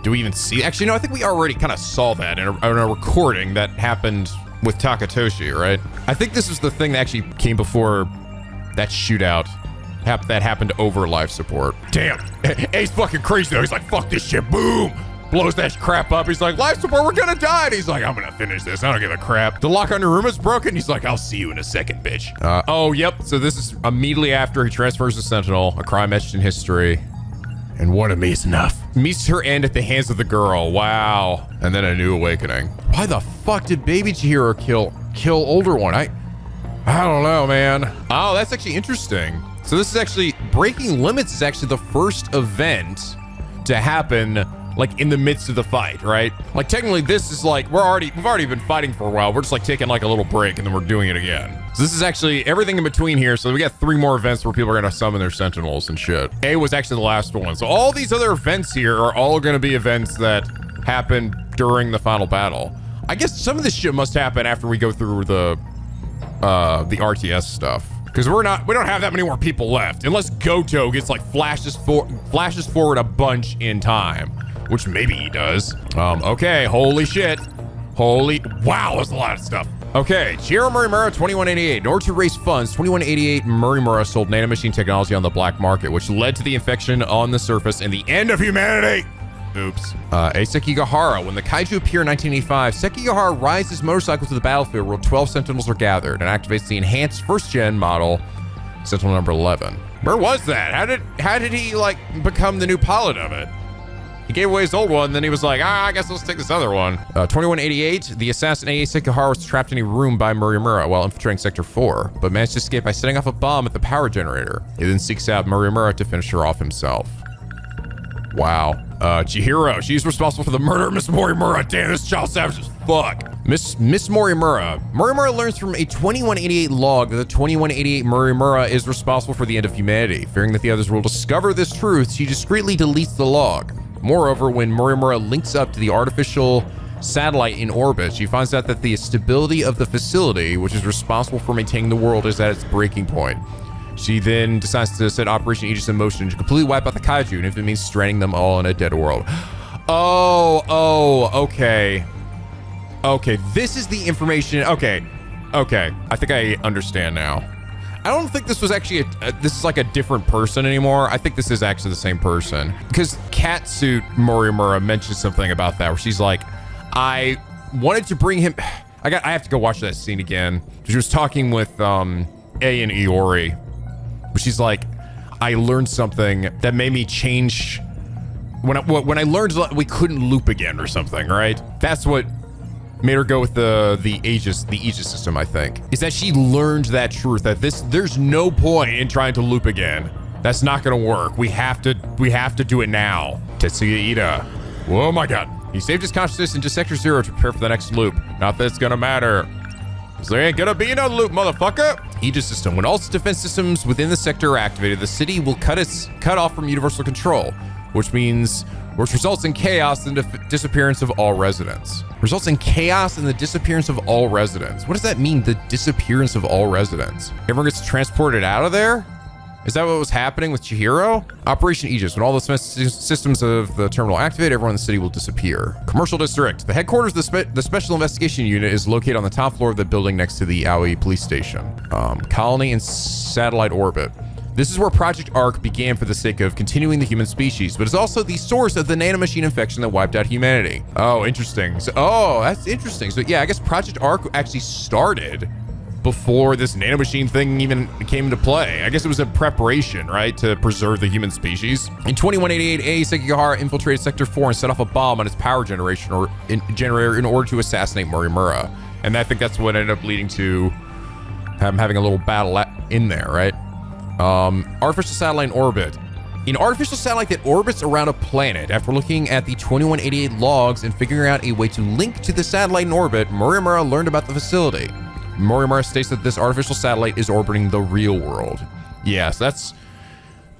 Do we even see? Actually, no, I think we already kind of saw that in a recording that happened with Takatoshi, right? I think this is the thing that actually came before that shootout that happened over life support. Damn. Ace fucking crazy though. He's like, fuck this shit. Boom. Blows that crap up. He's like, life support, we're gonna die. And he's like, I'm gonna finish this. I don't give a crap. The lock on your room is broken. He's like, I'll see you in a second, bitch. Oh, yep. So this is immediately after he transfers to Sentinel, a crime etched in history. And one of me is enough. Meets her end at the hands of the girl. Wow. And then a new awakening. Why the fuck did baby Chihiro kill older one? I don't know, man. Oh, that's actually interesting. So this is actually, Breaking Limits is actually the first event to happen like in the midst of the fight, right? Like technically this is like, we've already been fighting for a while. We're just like taking like a little break and then we're doing it again. So this is actually everything in between here. So we got 3 more events where people are gonna summon their Sentinels and shit. A was actually the last one. So all these other events here are all gonna be events that happened during the final battle. I guess some of this shit must happen after we go through the RTS stuff. Because we don't have that many more people left. Unless Goto gets like flashes forward a bunch in time. Which maybe he does. Okay, holy shit. Wow, that's a lot of stuff. Okay, Chihiro Morimura, 2188. In order to raise funds, 2188 Morimura sold nanomachine technology on the black market, which led to the infection on the surface and the end of humanity. Oops. Sekigahara. When the Kaiju appear in 1985, Sekigahara rides his motorcycle to the battlefield where 12 Sentinels are gathered and activates the enhanced first-gen model Sentinel number 11. Where was that? How did he like become the new pilot of it? He gave away his old one, then he was like, I guess let's take this other one. 2188, the assassin A. Sekihara was trapped in a room by Morimura while infiltrating Sector 4, but managed to escape by setting off a bomb at the power generator. He then seeks out Morimura to finish her off himself. Wow. Chihiro, she's responsible for the murder of Miss Morimura. Damn, this child savage as fuck. Miss Morimura. Morimura learns from a 2188 log that the 2188 Morimura is responsible for the end of humanity. Fearing that the others will discover this truth, she discreetly deletes the log. Moreover, when Morimura links up to the artificial satellite in orbit, she finds out that the stability of the facility, which is responsible for maintaining the world, is at its breaking point. She then decides to set Operation Aegis in motion to completely wipe out the Kaiju, and if it means stranding them all in a dead world. Okay. Okay, this is the information. Okay. I think I understand now. I don't think this was actually this is like a different person anymore. I think this is actually the same person, because Catsuit Morimura mentioned something about that where she's like, I wanted to bring him. I have to go watch that scene again. She was talking with A and Iori, but she's like, I learned something that made me change. When I learned we couldn't loop again or something, right? That's what made her go with the Aegis system, I think, is that she learned that truth, that there's no point in trying to loop again. That's not gonna work. We have to do it now. Tetsuya Ida. Oh my god. He saved his consciousness into Sector 0 to prepare for the next loop. Not that it's gonna matter, because there ain't gonna be no loop, motherfucker. Aegis system. When all its defense systems within the sector are activated, the city will cut off from universal control, which results in chaos and the disappearance of all residents. Results in chaos and the disappearance of all residents. What does that mean, the disappearance of all residents? Everyone gets transported out of there? Is that what was happening with Chihiro? Operation Aegis. When all the systems of the terminal activate, everyone in the city will disappear. Commercial District. The headquarters of the Special Investigation Unit is located on the top floor of the building next to the Aoi police station. Colony in satellite orbit. This is where Project Ark began for the sake of continuing the human species, but it's also the source of the nanomachine infection that wiped out humanity. Oh, interesting. That's interesting. So yeah, I guess Project Ark actually started before this nanomachine thing even came into play. I guess it was a preparation, right, to preserve the human species. In 2188, Sekihara infiltrated Sector 4 and set off a bomb on its power generator in order to assassinate Morimura. And I think that's what ended up leading to him having a little battle in there, right? Artificial satellite in orbit. An artificial satellite that orbits around a planet. After looking at the 2188 logs and figuring out a way to link to the satellite in orbit, Morimura learned about the facility. Morimura states that this artificial satellite is orbiting the real world. Yes, that's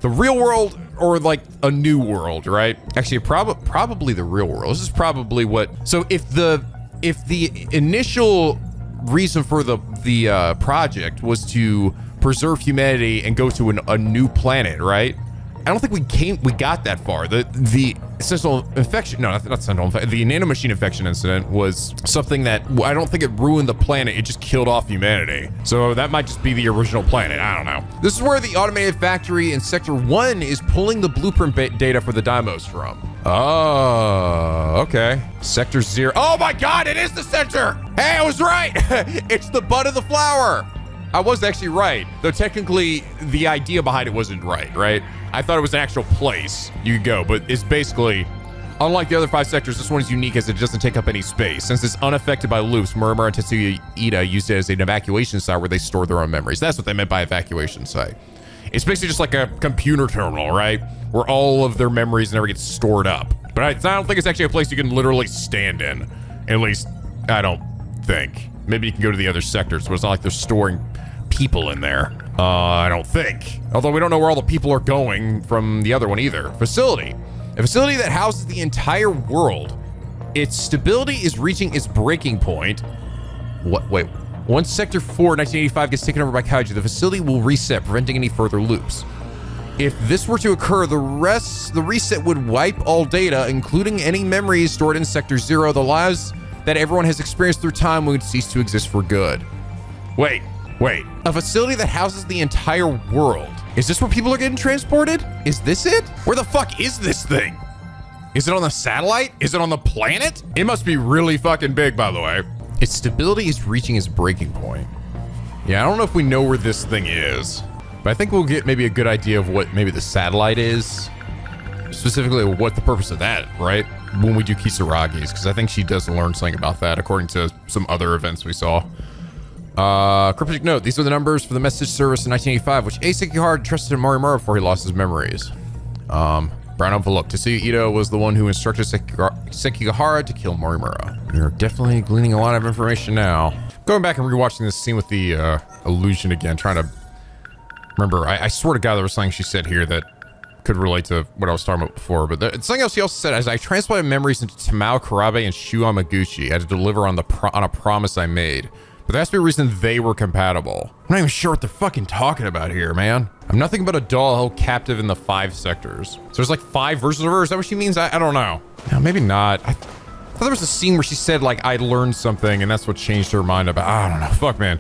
the real world, or like a new world, right? Actually, probably the real world. This is probably what. So if the initial reason for the project was to preserve humanity and go to a new planet, right? I don't think we got that far. The Sentinel infection, no, not Sentinel infection, the nanomachine infection incident was something that I don't think it ruined the planet, it just killed off humanity. So that might just be the original planet, I don't know. This is where the automated factory in Sector 1 is pulling the blueprint data for the Dymos from. Oh, okay. Sector 0, oh my god, it is the center! Hey, I was right! It's the bud of the flower! I was actually right, though technically the idea behind it wasn't right? I thought it was an actual place you could go, but it's basically, unlike the other 5 sectors, this one is unique as it doesn't take up any space. Since it's unaffected by loops, Morimura and Tetsuya Ida used it as an evacuation site where they store their own memories. That's what they meant by evacuation site. It's basically just like a computer terminal, right? Where all of their memories never get stored up. But I don't think it's actually a place you can literally stand in. At least, I don't think. Maybe you can go to the other sectors, but it's not like they're storing people in there. I don't think. Although we don't know where all the people are going from the other one either. Facility. A facility that houses the entire world. Its stability is reaching its breaking point. Wait. Once Sector 4, 1985 gets taken over by Kaiju, the facility will reset, preventing any further loops. If this were to occur, the reset would wipe all data, including any memories stored in Sector 0. The lives that everyone has experienced through time would cease to exist for good. Wait. A facility that houses the entire world. Is this where people are getting transported? Is this it? Where the fuck is this thing? Is it on the satellite? Is it on the planet? It must be really fucking big, by the way. Its stability is reaching its breaking point. Yeah, I don't know if we know where this thing is, but But I think we'll get maybe a good idea of what maybe the satellite is. Specifically, what the purpose of that, right? When we do Kisaragi's, because I think she does learn something about that according to some other events we saw. Cryptic note, these are the numbers for the message service in 1985, which Sekihara trusted in Morimura before he lost his memories. Brown envelope. Tetsuya Ito was the one who instructed Sekihara to kill Morimura. You're definitely gleaning a lot of information now. Going back and rewatching this scene with the illusion again, trying to remember. I swear to God there was something she said here that could relate to what I was talking about before. But something else she also said, as I transplanted memories into Tamao Karabe and Shu Amaguchi, I had to deliver on a promise I made. But there has to be a reason they were compatible. I'm not even sure what they're fucking talking about here, man. I'm nothing but a doll held captive in the 5 sectors. So there's like 5 versions of her. Is that what she means? I don't know. No, maybe not. I thought there was a scene where she said like I learned something and that's what changed her mind about. I don't know. Fuck, man.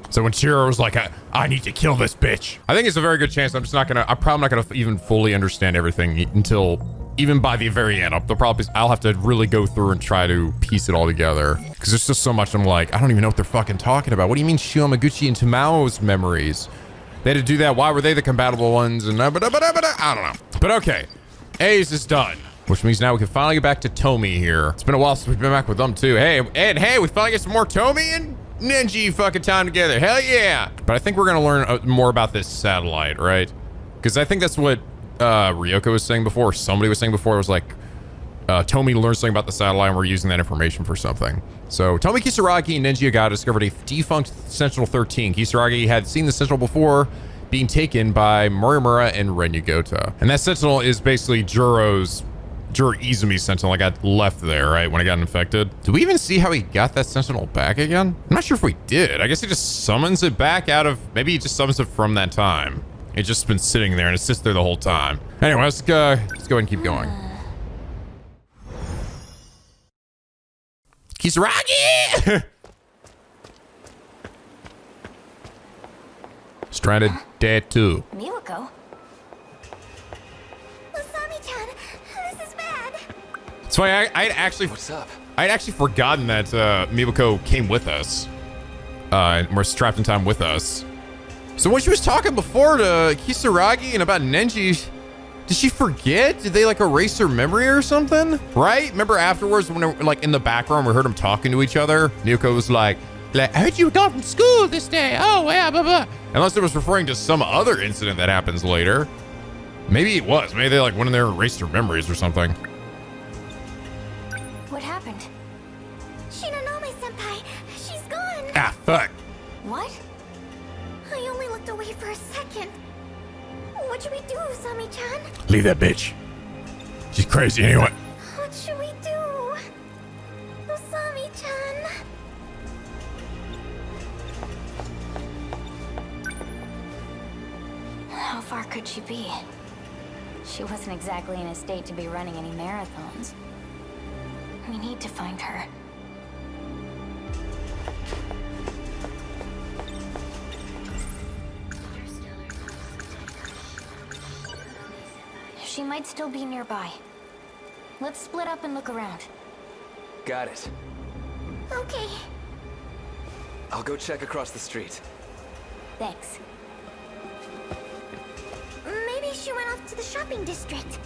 So when Chiro was like, I need to kill this bitch. I think it's a very good chance. I'm probably not gonna even fully understand everything until even by the very end. I'll have to really go through and try to piece it all together. Because there's just so much I'm like, I don't even know what they're fucking talking about. What do you mean Shu Amaguchi and Tamao's memories? They had to do that. Why were they the compatible ones? And I don't know. But okay, A's is done. Which means now we can finally get back to Tomi here. It's been a while since we've been back with them too. Hey, we finally get some more Tomi and Nenji fucking time together. Hell yeah. But I think we're gonna learn more about this satellite, right? Because I think that's what Ryoko was saying before, or somebody was saying before. It was like Tomi learned something about the satellite and we're using that information for something. So Tomi Kisaragi and Nenji Ogata discovered a defunct Sentinel 13. Kisaragi had seen the Sentinel before being taken by Morimura and Renyugota. And that Sentinel is basically Juro Izumi's Sentinel I got left there, right, when I got infected. Did we even see how he got that Sentinel back again? I'm not sure if we did. I guess he just summons it back out of, maybe he just summons it from that time. It's just been sitting there and it sits there the whole time. Anyway, let's go ahead and keep going. Kisaragi! Stranded dead too. Miwako? Usami-chan, this is bad. So I'd actually... What's up? I'd actually forgotten that Miwako came with us. And was strapped in time with us. So when she was talking before to Kisaragi and about Nenji, did she forget? Did they like erase her memory or something? Right? Remember afterwards when like in the background we heard them talking to each other? Nico was like, I heard you were gone from school this day. Oh yeah, blah blah. Unless it was referring to some other incident that happens later. Maybe it was. Maybe they like went in there and erased her memories or something. What happened? Shinonome-senpai, she's gone. Ah, fuck. What? I only looked away for a second. What should we do, Usami-chan? Leave that bitch. She's crazy anyway. What should we do? Usami-chan. How far could she be? She wasn't exactly in a state to be running any marathons. We need to find her. She might still be nearby. Let's split up and look around. Got it. Okay. I'll go check across the street. Thanks. Maybe she went off to the shopping district.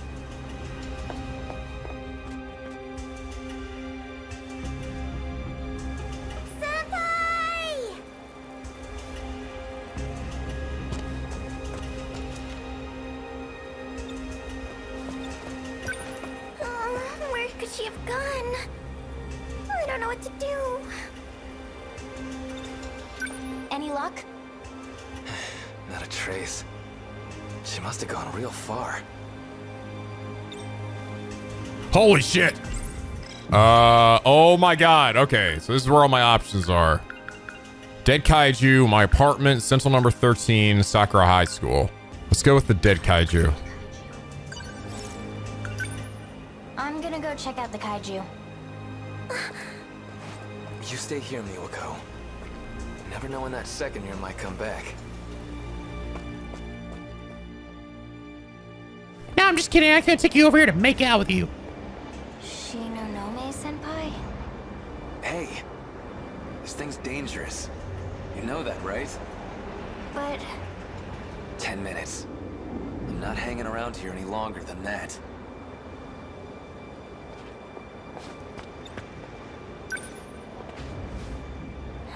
Senpai! Where could she have gone? I don't know what to do. Any luck? Not a trace. She must have gone real far. Holy shit. Oh my god. Okay, so this is where all my options are. Dead Kaiju, my apartment, Sentinel number 13, Sakura High School. Let's go with the dead Kaiju. I'm gonna go check out the Kaiju. You stay here, Miwako. You never know when that second year might come back. No, I'm just kidding. I'm gonna take you over here to make out with you. Shinonome-senpai? Hey, this thing's dangerous. You know that, right? But 10 minutes. I'm not hanging around here any longer than that.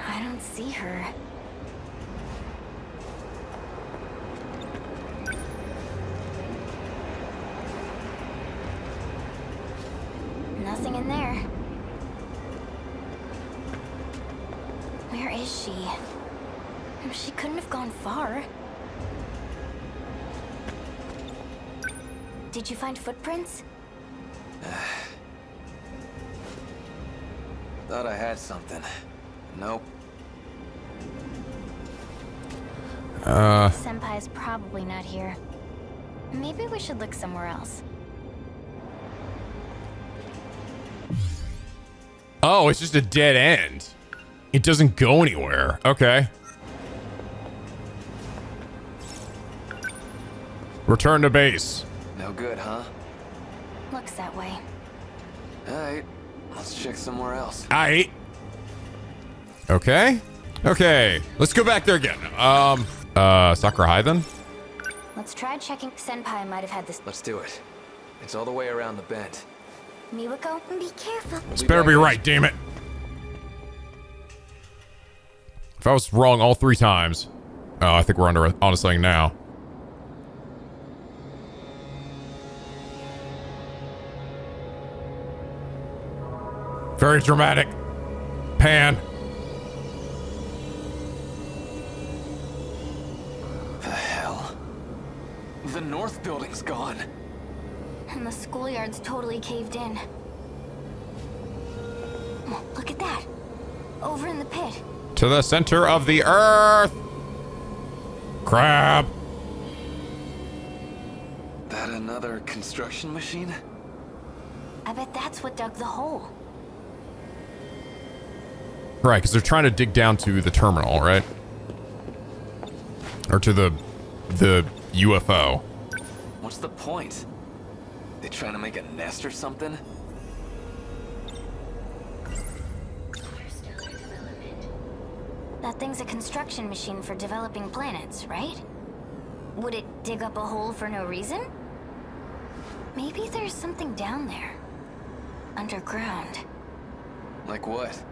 I don't see her. Nothing in there. Where is she? She couldn't have gone far. Did you find footprints? Thought I had something. Nope. Senpai's probably not here. Maybe we should look somewhere else. Oh, it's just a dead end. It doesn't go anywhere. Okay. Return to base. No good, huh? Looks that way. Alright, let's check somewhere else. Aight. Okay. Okay. Let's go back there again. Sakura High then? Let's try checking. Senpai might have had this. Let's do it. It's all the way around the bend. Miwako, be careful. This better be right, damn it. If I was wrong all 3 times. Oh, I think we're onto something now. Very dramatic. Pan. The hell? The north building's gone. And the schoolyard's totally caved in. Oh, look at that. Over in the pit. To the center of the earth. Crab. That another construction machine? I bet that's what dug the hole. Right, because they're trying to dig down to the terminal, right? Or to the UFO. What's the point? They trying to make a nest or something? That thing's a construction machine for developing planets, right? Would it dig up a hole for no reason? Maybe there's something down there. Underground. Like what?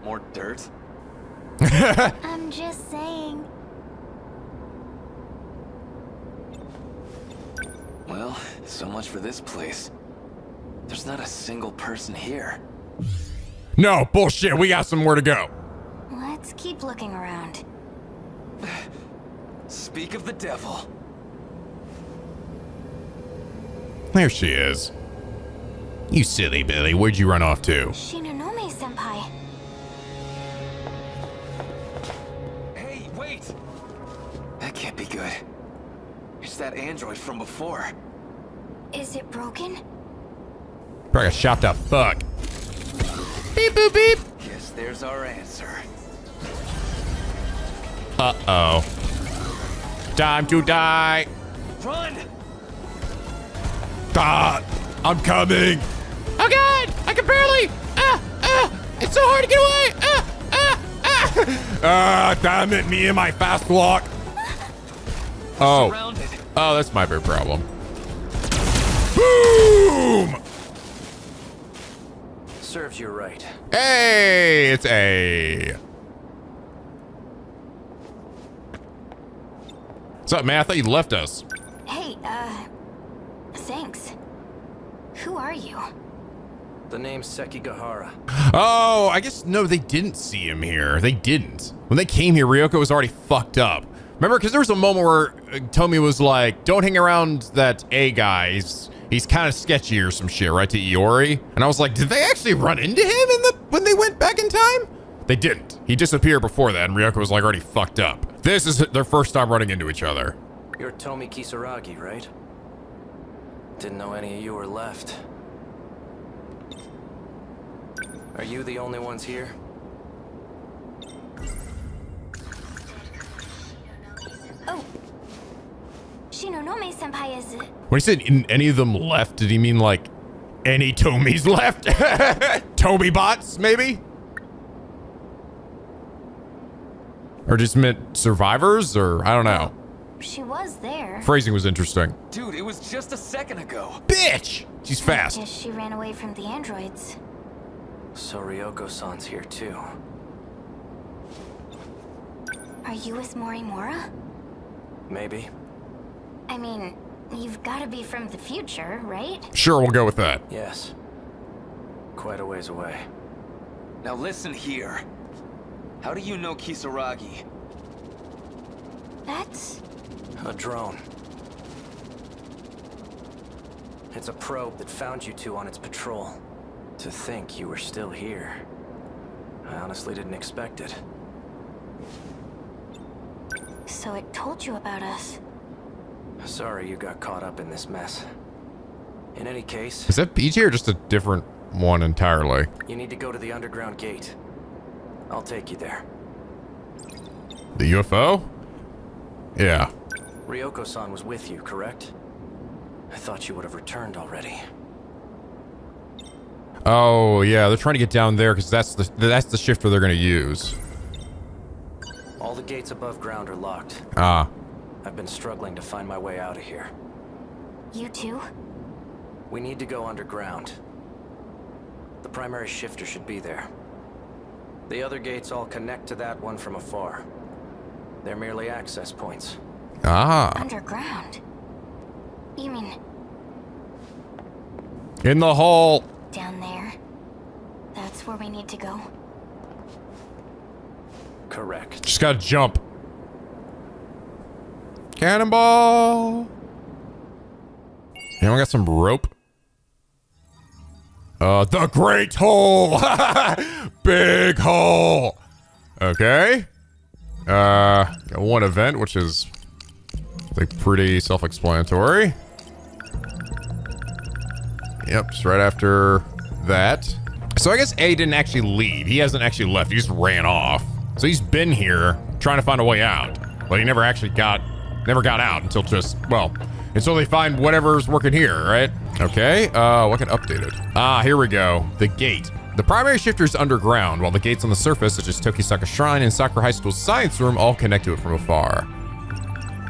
More dirt? I'm just saying. Well, so much for this place. There's not a single person here. No, bullshit. We got somewhere to go. Let's keep looking around. Speak of the devil. There she is. You silly Billy. Where'd you run off to? Shinonome-senpai. Hey, wait! That can't be good. It's that android from before. Is it broken? Probably got shot to fuck. Beep boop beep. Guess there's our answer. Uh-oh. Time to die. Run! Ah, I'm coming. Oh God! I can barely. It's so hard to get away. Ah, damn it, me and my fast walk. Oh. Surrounded. Oh, that's my big problem. Boom! Serves you right. Hey, it's A. What's up, man? I thought you left us. Hey, thanks. Who are you? The name's Sekigahara. Oh, I guess, no, they didn't see him here. They didn't. When they came here, Ryoko was already fucked up. Remember, because there was a moment where Tomi was like, don't hang around that A guy. He's kind of sketchy or some shit, right, to Iori? And I was like, did they actually run into him when they went back in time? They didn't. He disappeared before that, and Ryoko was like already fucked up. This is their first time running into each other. You're Tomi Kisaragi, right? Didn't know any of you were left. Are you the only ones here? Oh. Shinonome-senpai is... When he said any of them left, did he mean like any Tomies left? Toby bots, maybe? Or just meant survivors, or I don't know. She was there. Phrasing was interesting. Dude, it was just a second ago. Bitch! She's fast. Just she ran away from the androids. So Ryoko-san's here too. Are you with Morimura? Maybe. I mean, you've got to be from the future, right? Sure, we'll go with that. Yes. Quite a ways away. Now listen here. How do you know Kisaragi? That's... A drone. It's a probe that found you two on its patrol. To think you were still here. I honestly didn't expect it. So it told you about us. Sorry you got caught up in this mess. In any case, Is that BJ or just a different one entirely? you need to go to the underground gate. I'll take you there. The UFO? Yeah. Ryoko-san was with you, correct? I thought you would have returned already. Oh, yeah, they're trying to get down there because that's the shifter they're going to use. All the gates above ground are locked. Ah. I've been struggling to find my way out of here. You too? We need to go underground. The primary shifter should be there. The other gates all connect to that one from afar. They're merely access points. Ah. Underground? You mean In the hole. down there? That's where we need to go? Correct. Just gotta jump. Cannonball. Anyone got some rope? The Great Hole. Big hole. Okay. Got one event, which is like pretty self-explanatory. Yep, just right after that. So I guess A didn't actually leave. He hasn't actually left. He just ran off. So he's been here trying to find a way out. But he never actually got out until until they find whatever's working here, right? Okay, what can updated? Ah, here we go. The gate. The primary shifter is underground, while the gates on the surface, such as Tokisaka Shrine and Sakura High School's science room, all connect to it from afar.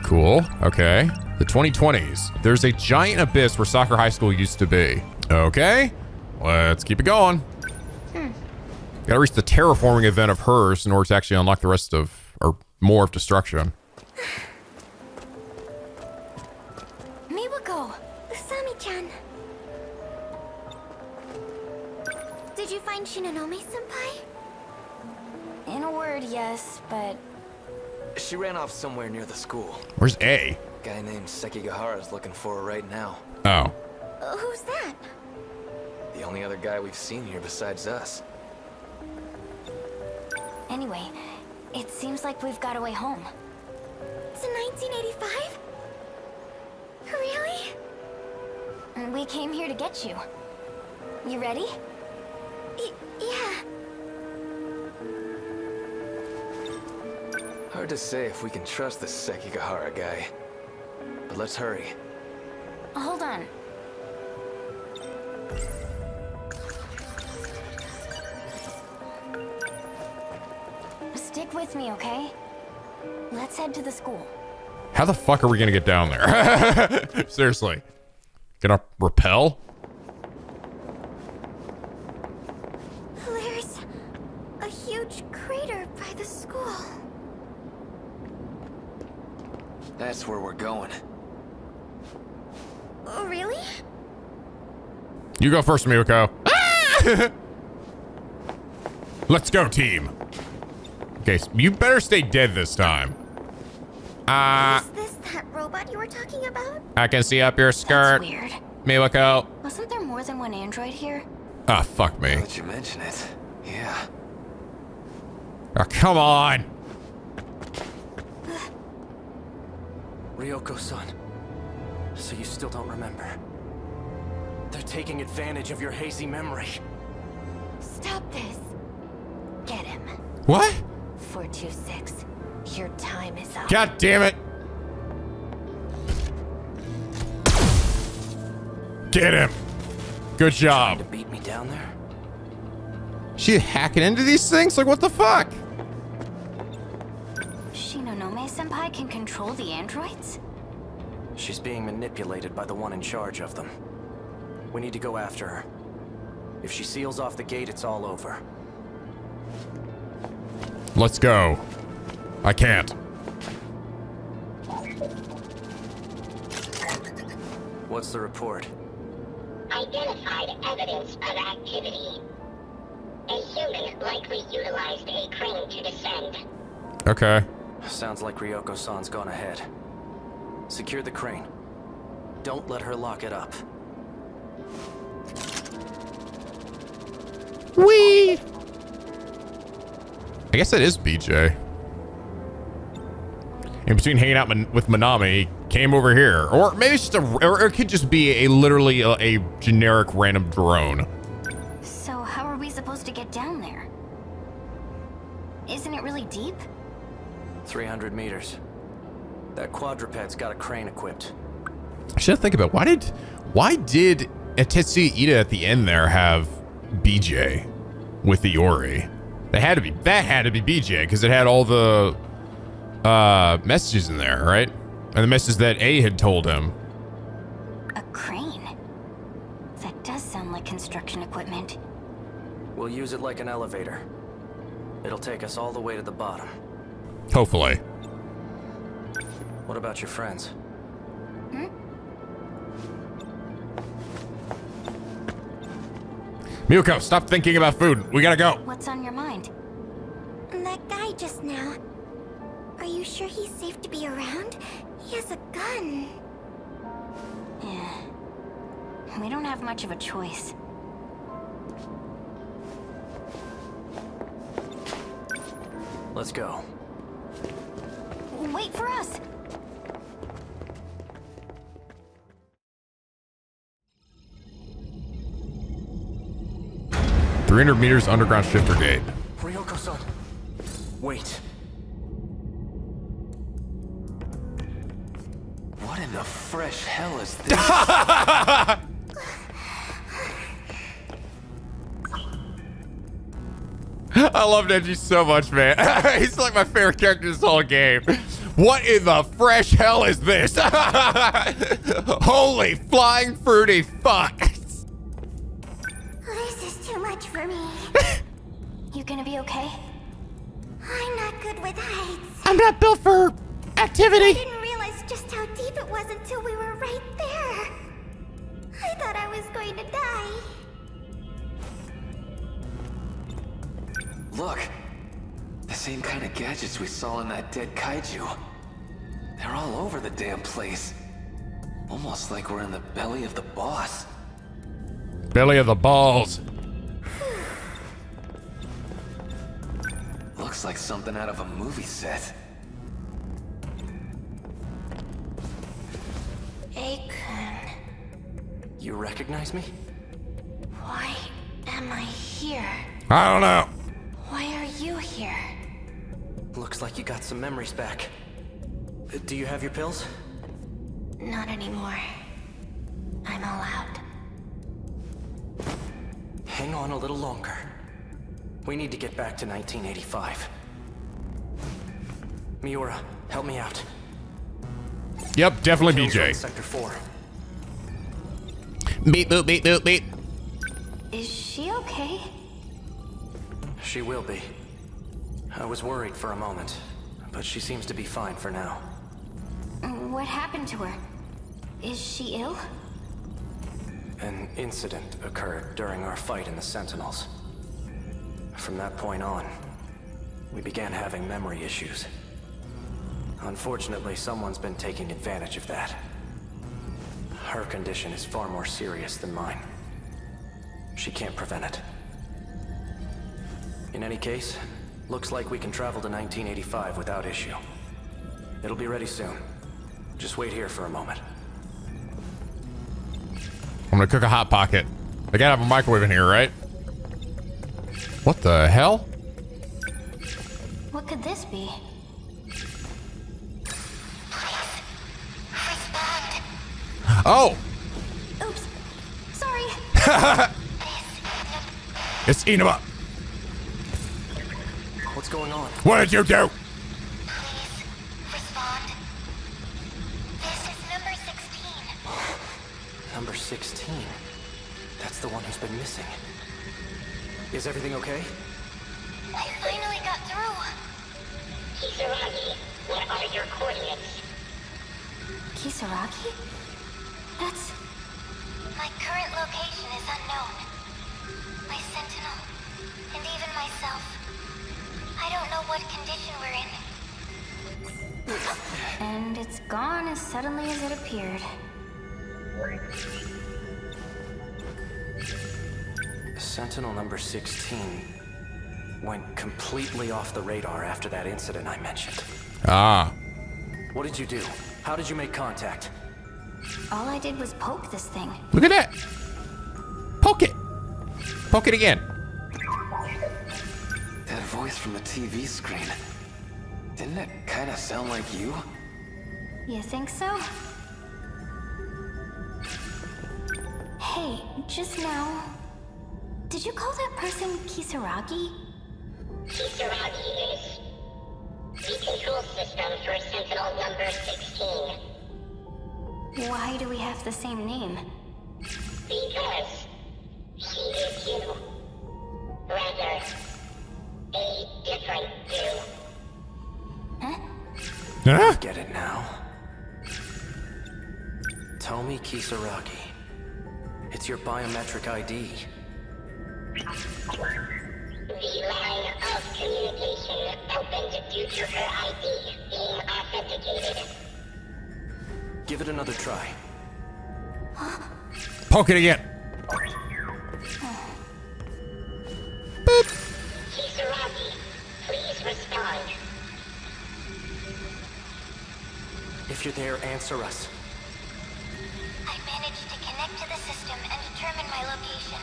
Cool, okay. The 2020s. There's a giant abyss where Sakura High School used to be. Okay, let's keep it going. Gotta reach the terraforming event of hers in order to actually unlock the rest of, or more of destruction. Miwako! Usami-chan! Did you find Shinonome-senpai? In a word, yes, but... She ran off somewhere near the school. Where's A? Guy named Sekigahara's looking for her right now. Oh. Who's that? The only other guy we've seen here besides us. Anyway, it seems like we've got a way home. To 1985? Really? And we came here to get you. You ready? Yeah. Hard to say if we can trust this Sekigahara guy. But let's hurry. Hold on. Stick with me, okay? Let's head to the school. How the fuck are we gonna get down there? Seriously. Gonna rappel? There's a huge crater by the school. That's where we're going. Oh, really? You go first, Miwako. Let's go, team. Okay, so you better stay dead this time. Is this that robot you were talking about? I can see up your skirt. That's weird. Miwako. Wasn't there more than one android here? Ah, fuck me. Now that you mention it, yeah. Oh, come on. Ryoko-san. So you still don't remember? They're taking advantage of your hazy memory. Stop this. Get him. What? 426. Your time is up. God damn it. Get him. Good Trying job. to beat me down there? She hacking into these things? Like, what the fuck? Shinonome-senpai can control the androids? She's being manipulated by the one in charge of them. We need to go after her. If she seals off the gate, it's all over. Let's go. I can't. What's the report? Identified evidence of activity. A human likely utilized a crane to descend. Okay. Sounds like Ryoko-san's gone ahead. Secure the crane. Don't let her lock it up. Whee! I guess that is BJ. In between hanging out with Manami, he came over here. Or maybe it's just or it could just be literally a generic random drone. So how are we supposed to get down there? Isn't it really deep? 300 meters. That quadruped's got a crane equipped. I should think about why did Tetsuya Ida at the end there have BJ with the Ori? That had to be BJ because it had all the messages in there, right? And the message that A had told him. A crane? That does sound like construction equipment. We'll use it like an elevator. It'll take us all the way to the bottom. Hopefully. What about your friends? Miyuko, stop thinking about food. We gotta go. What's on your mind? That guy just now. Are you sure he's safe to be around? He has a gun. Yeah. We don't have much of a choice. Let's go. Wait for us! 300 meters underground shifter gate. Ryoko-san, wait. What in the fresh hell is this? I love Neji so much, man. He's like my favorite character in this whole game. What in the fresh hell is this? Holy flying fruity fuck. This is too much for me. You gonna be okay? I'm not good with heights. I'm not built for I activity. didn't realize just how deep it was until we were right there. I thought I was going to die. Look, the same kind of gadgets we saw in that dead kaiju. They're all over the damn place. Almost like we're in the belly of the boss. Belly of the balls. Looks like something out of a movie set. Akon, You recognize me? why am I here? I don't know. Why are you here? Looks like you got some memories back. Do you have your pills? Not anymore. I'm all out. Hang on a little longer. We need to get back to 1985. Miura, help me out. Yep, definitely Kills on BJ. Sector 4. Beep, boop, beep, boop, beep. Is she okay? She will be. I was worried for a moment, but she seems to be fine for now. What happened to her? Is she ill? An incident occurred during our fight in the Sentinels. From that point on, we began having memory issues. Unfortunately, someone's been taking advantage of that. Her condition is far more serious than mine. She can't prevent it. In any case, looks like we can travel to 1985 without issue. It'll be ready soon. Just wait here for a moment. I'm gonna cook a hot pocket. I gotta have a microwave in here, right? What the hell? What could this be? Oh! Oops. Sorry. It's Inaba. What's going on? What did you do? 16. That's the one who's been missing. Is everything okay? I finally got through. Kisaragi, what are your coordinates? Kisaragi? That's... My current location is unknown. My Sentinel, and even myself. I don't know what condition we're in. And it's gone as suddenly as it appeared. Sentinel number 16 went completely off the radar after that incident I mentioned. Ah. What did you do? How did you make contact? All I did was poke this thing. Look at that. Poke it. Poke it again. That voice from the TV screen. Didn't it kind of sound like you? You think so? Hey, just now... Did you call that person Kisaragi? Kisaragi is the control system for Sentinel number 16. Why do we have the same name? Because she is you. Rather, a different you. Huh? Get it now? Tomi Kisaragi. It's your biometric ID. The line of communication opened due to her ID being authenticated. Give it another try. Poke it again. Boop. Kisaragi, please respond. If you're there, answer us. I managed to connect to the system and determine my location.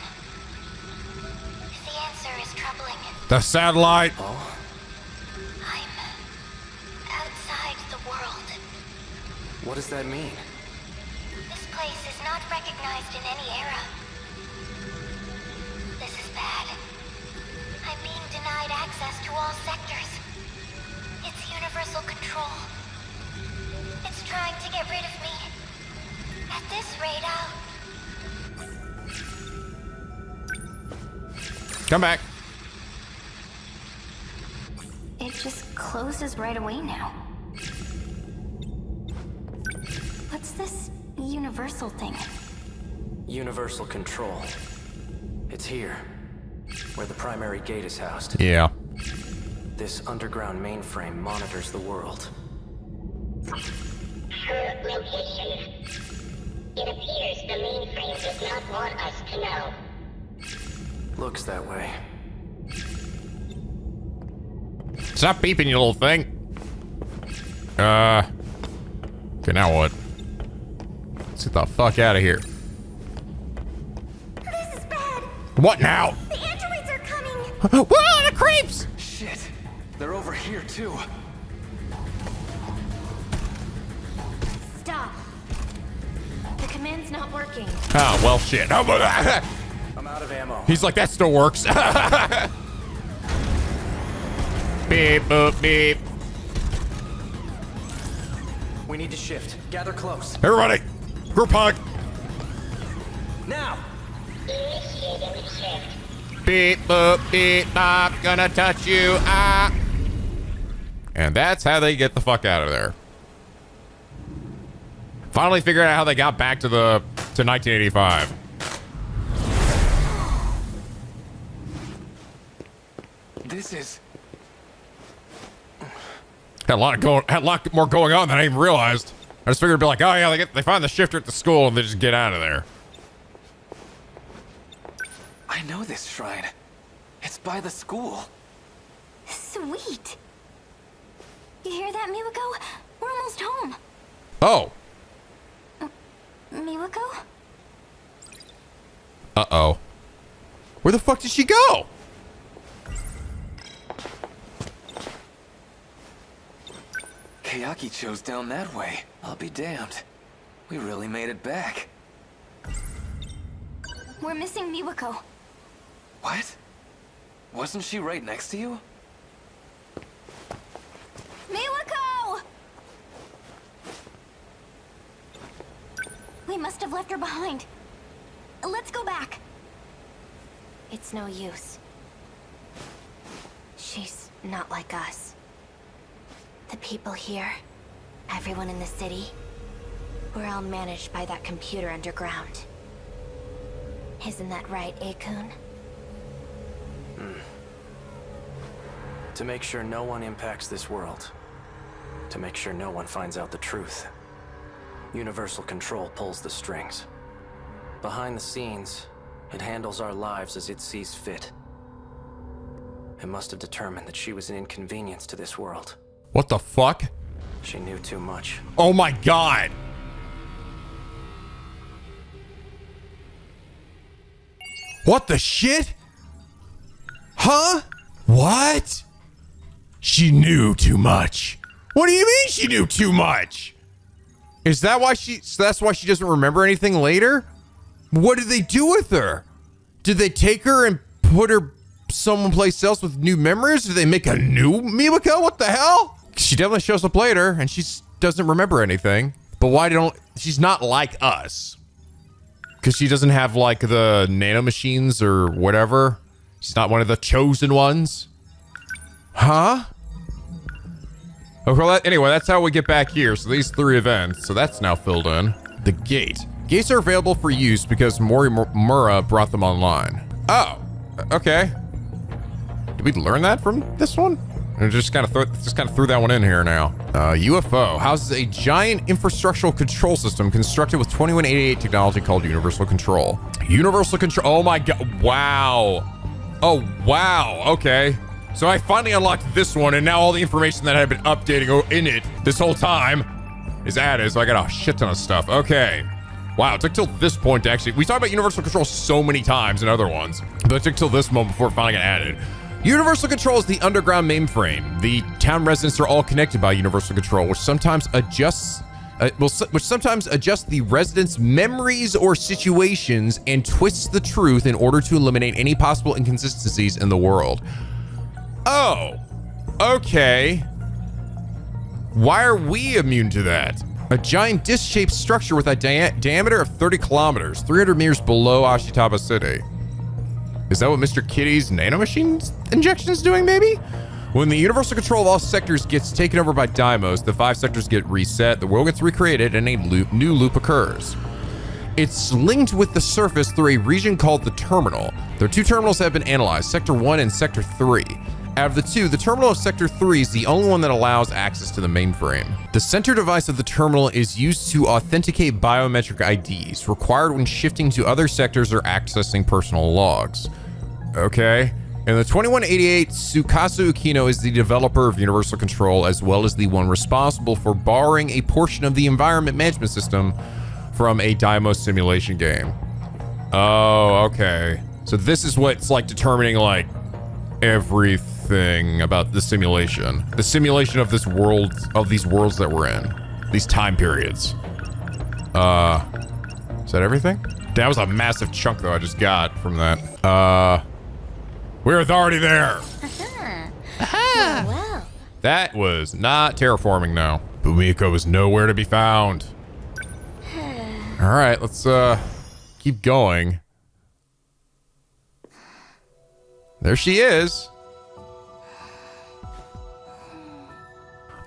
The answer is troubling. The satellite. Oh? I'm outside the world. What does that mean? This place is not recognized in any era. This is bad. I'm being denied access to all sectors. It's universal control. It's trying to get rid of me. At this rate, Come back. it just closes right away now. What's this universal thing? Universal control. It's here, where the primary gate is housed. Yeah. This underground mainframe monitors the world. Her location. It appears the mainframe does not want us to know. Looks that way. Stop beeping, you little thing. Okay, now what? Let's get the fuck out of here. This is bad. What now? The androids are coming. We're all the creeps! Shit, they're over here too. Stop. The command's not working. Oh, well, shit. I'm out of ammo. He's like, that still works. Beep, boop, beep. We need to shift. Gather close. Everybody, group hug. Now! Initiating shift. Beep, boop, beep, bop. Gonna touch you. Ah. And that's how they get the fuck out of there. Finally figured out how they got back to 1985. This is... Had a lot more going on than I even realized. I just figured it'd be like, oh yeah, they find the shifter at the school and they just get out of there. I know this shrine. It's by the school. Sweet. You hear that, Miwako? We're almost home. Oh. Miwako? Uh-oh. Where the fuck did she go? Kayaki chose down that way. I'll be damned. We really made it back. We're missing Miwako. What? Wasn't she right next to you? Miwako! We must have left her behind. let's go back. It's no use. She's not like us. The people here, everyone in the city, we're all managed by that computer underground. Isn't that right, Akun? To make sure no one impacts this world. To make sure no one finds out the truth. Universal Control pulls the strings. Behind the scenes, it handles our lives as it sees fit. It must have determined that she was an inconvenience to this world. What the fuck? She knew too much. Oh my god. What the shit? Huh? What? She knew too much. What do you mean she knew too much? Is that why that's why she doesn't remember anything later? What did they do with her? Did they take her and put her someplace else with new memories? Did they make a new Mimiko? What the hell? She definitely shows up later and she doesn't remember anything. But she's not like us. Because she doesn't have like the nanomachines or whatever. She's not one of the chosen ones. Huh? Okay, well, anyway, that's how we get back here. So these 3 events. So that's now filled in. The gate. Gates are available for use because Morimura brought them online. Oh, okay. Did we learn that from this one? Or just kind of threw that one in here now. UFO houses a giant infrastructural control system constructed with 2188 technology called Universal Control. Universal Control. Oh my god. Wow. Oh, wow. Okay. So I finally unlocked this one, and now all the information that I had been updating in it this whole time is added, so I got a shit ton of stuff. Okay. Wow, it took till this point to actually... We talked about Universal Control so many times in other ones, but it took till this moment before it finally got added. Universal Control is the underground mainframe. The town residents are all connected by Universal Control, which sometimes adjusts... the residents' memories or situations and twists the truth in order to eliminate any possible inconsistencies in the world. Oh, okay. Why are we immune to that? A giant disc-shaped structure with a diameter of 30 kilometers, 300 meters below Ashitaba City. Is that what Mr. Kitty's nanomachine injection is doing, maybe? When the universal control of all sectors gets taken over by Deimos, the 5 sectors get reset, the world gets recreated, and a new loop occurs. It's linked with the surface through a region called the Terminal. There are 2 terminals that have been analyzed, Sector 1 and Sector 3. Out of the 2, the terminal of Sector 3 is the only one that allows access to the mainframe. The center device of the terminal is used to authenticate biometric IDs, required when shifting to other sectors or accessing personal logs. Okay. In the 2188, Tsukasa Ukino is the developer of Universal Control, as well as the one responsible for borrowing a portion of the environment management system from a Deimos simulation game. Oh, okay. So this is what's like determining like everything about the simulation of this world, of these worlds that we're in, these time periods. Is that everything? That was a massive chunk though I just got from that. We're already there. Well. That was not terraforming now. Bumiko was nowhere to be found. All right, let's keep going. There she is.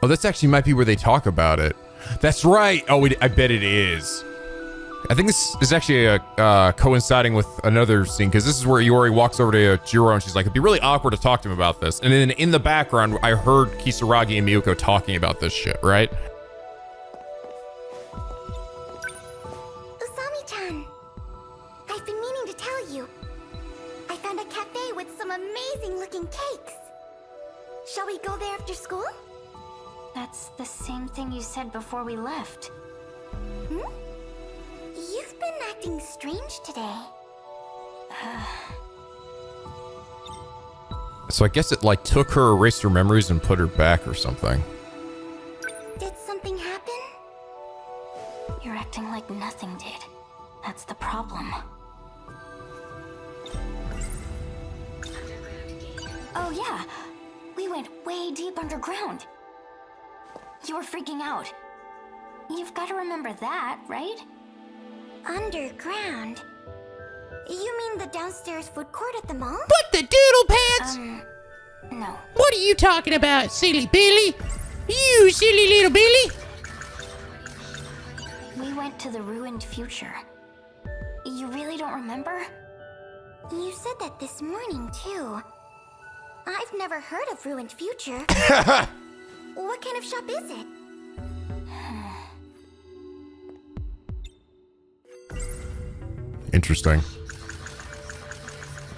Oh, that's actually might be where they talk about it. That's right. Oh, I bet it is. I think this is actually coinciding with another scene, because this is where Iori walks over to Jiro and she's like, it'd be really awkward to talk to him about this. And then in the background, I heard Kisaragi and Miyuko talking about this shit, right? Usami-chan, I've been meaning to tell you. I found a cafe with some amazing looking cakes. Shall we go there after school? That's the same thing you said before we left. Hmm? You've been acting strange today. So I guess it like took her, erased her memories, and put her back or something. Did something happen? You're acting like nothing did. That's the problem. Oh yeah, we went way deep underground. You were freaking out. You've got to remember that, right? Underground? You mean the downstairs food court at the mall? What the doodle pants? No. What are you talking about, silly Billy? You silly little Billy. We went to the ruined future. You really don't remember? You said that this morning, too. I've never heard of Ruined Future. What kind of shop is it? Interesting.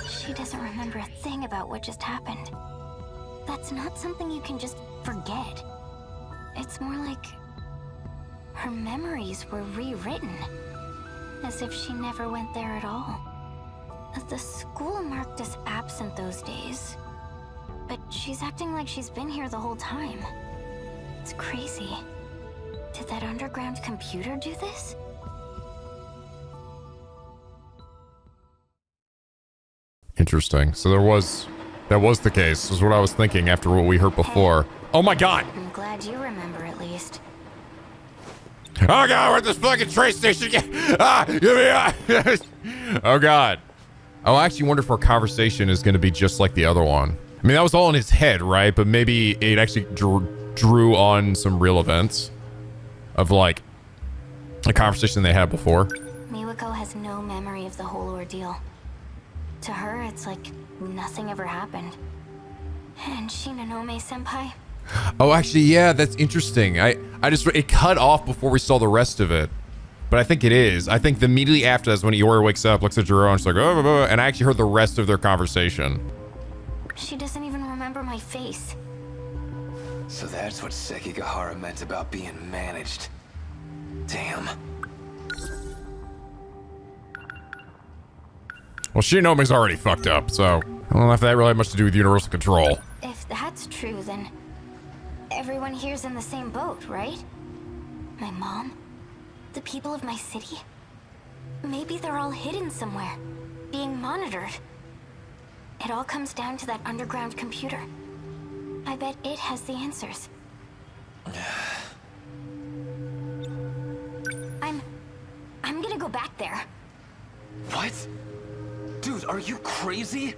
She doesn't remember a thing about what just happened. That's not something you can just forget. It's more like her memories were rewritten, as if she never went there at all. The school marked us absent those days, but she's acting like she's been here the whole time. It's crazy. Did that underground computer do this? Interesting. So that was the case, is what I was thinking after what we heard before. Oh my god! I'm glad you remember at least. Oh god, we're at this fucking train station again! Ah! Oh god. Oh, I actually wonder if our conversation is going to be just like the other one. I mean, that was all in his head, right? But maybe it actually drew on some real events of, like, a conversation they had before. Miwako has no memory of the whole ordeal. To her, it's like nothing ever happened. And Shinonome-senpai? Oh, actually, yeah, that's interesting. It cut off before we saw the rest of it. But I think it is. I think immediately after that's when Iori wakes up, looks at Jiro, and she's like, oh, and I actually heard the rest of their conversation. She doesn't even remember my face. So that's what Sekigahara meant about being managed. Damn. Well, Shinomi's already fucked up, so I don't know if that really had much to do with universal control. If that's true, then everyone here's in the same boat, right? My mom? The people of my city? Maybe they're all hidden somewhere, being monitored. It all comes down to that underground computer. I bet it has the answers. I'm gonna go back there. What? Dude, are you crazy?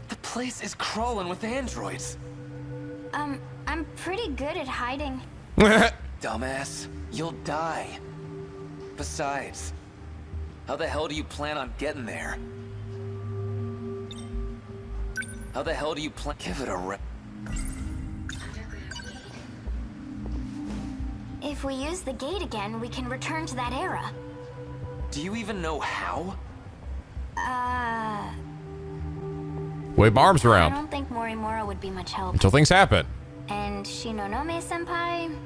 The place is crawling with androids. I'm pretty good at hiding. Dumbass, you'll die. Besides, how the hell do you plan on getting there? How the hell do you plan? Give it a rest. If we use the gate again, we can return to that era. Do you even know how? Wave my arms I around don't think Morimura would be much help. until things happen. And Shinonome-senpai?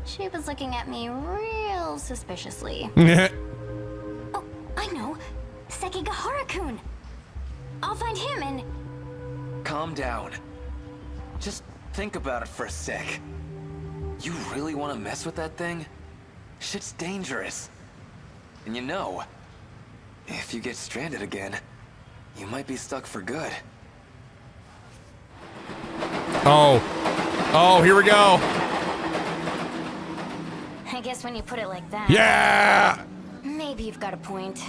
She was looking at me real suspiciously. Oh, I know! Sekigahara-kun! I'll find him and... Calm down. Just think about it for a sec. You really want to mess with that thing? Shit's dangerous. And you know, if you get stranded again, you might be stuck for good. Oh, here we go. I guess when you put it like that... Yeah! Maybe you've got a point.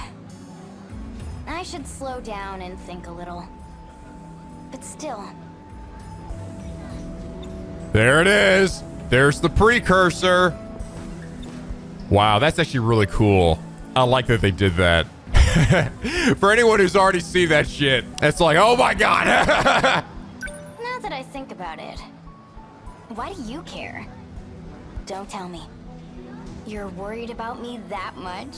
I should slow down and think a little. But still... There it is. There's the precursor. Wow, that's actually really cool. I like that they did that. For anyone who's already seen that shit, it's like, oh my god. Now that I think about it, why do you care? Don't tell me. You're worried about me that much?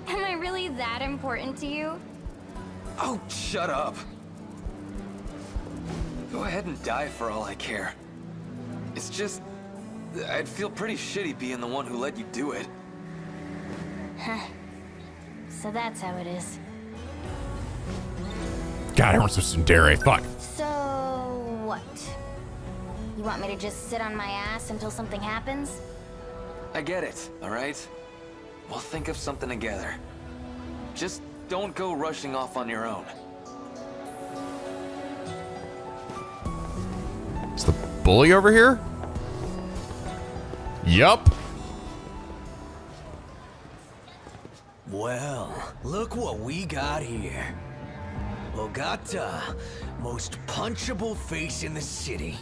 Am I really that important to you? Oh, shut up. Go ahead and die for all I care. It's just... I'd feel pretty shitty being the one who let you do it. Huh. So that's how it is. God, I want some tsundere. Fuck. So... what? You want me to just sit on my ass until something happens? I get it, alright? We'll think of something together. Just don't go rushing off on your own. Is the bully over here? Yup. Well, look what we got here. Ogata, most punchable face in the city.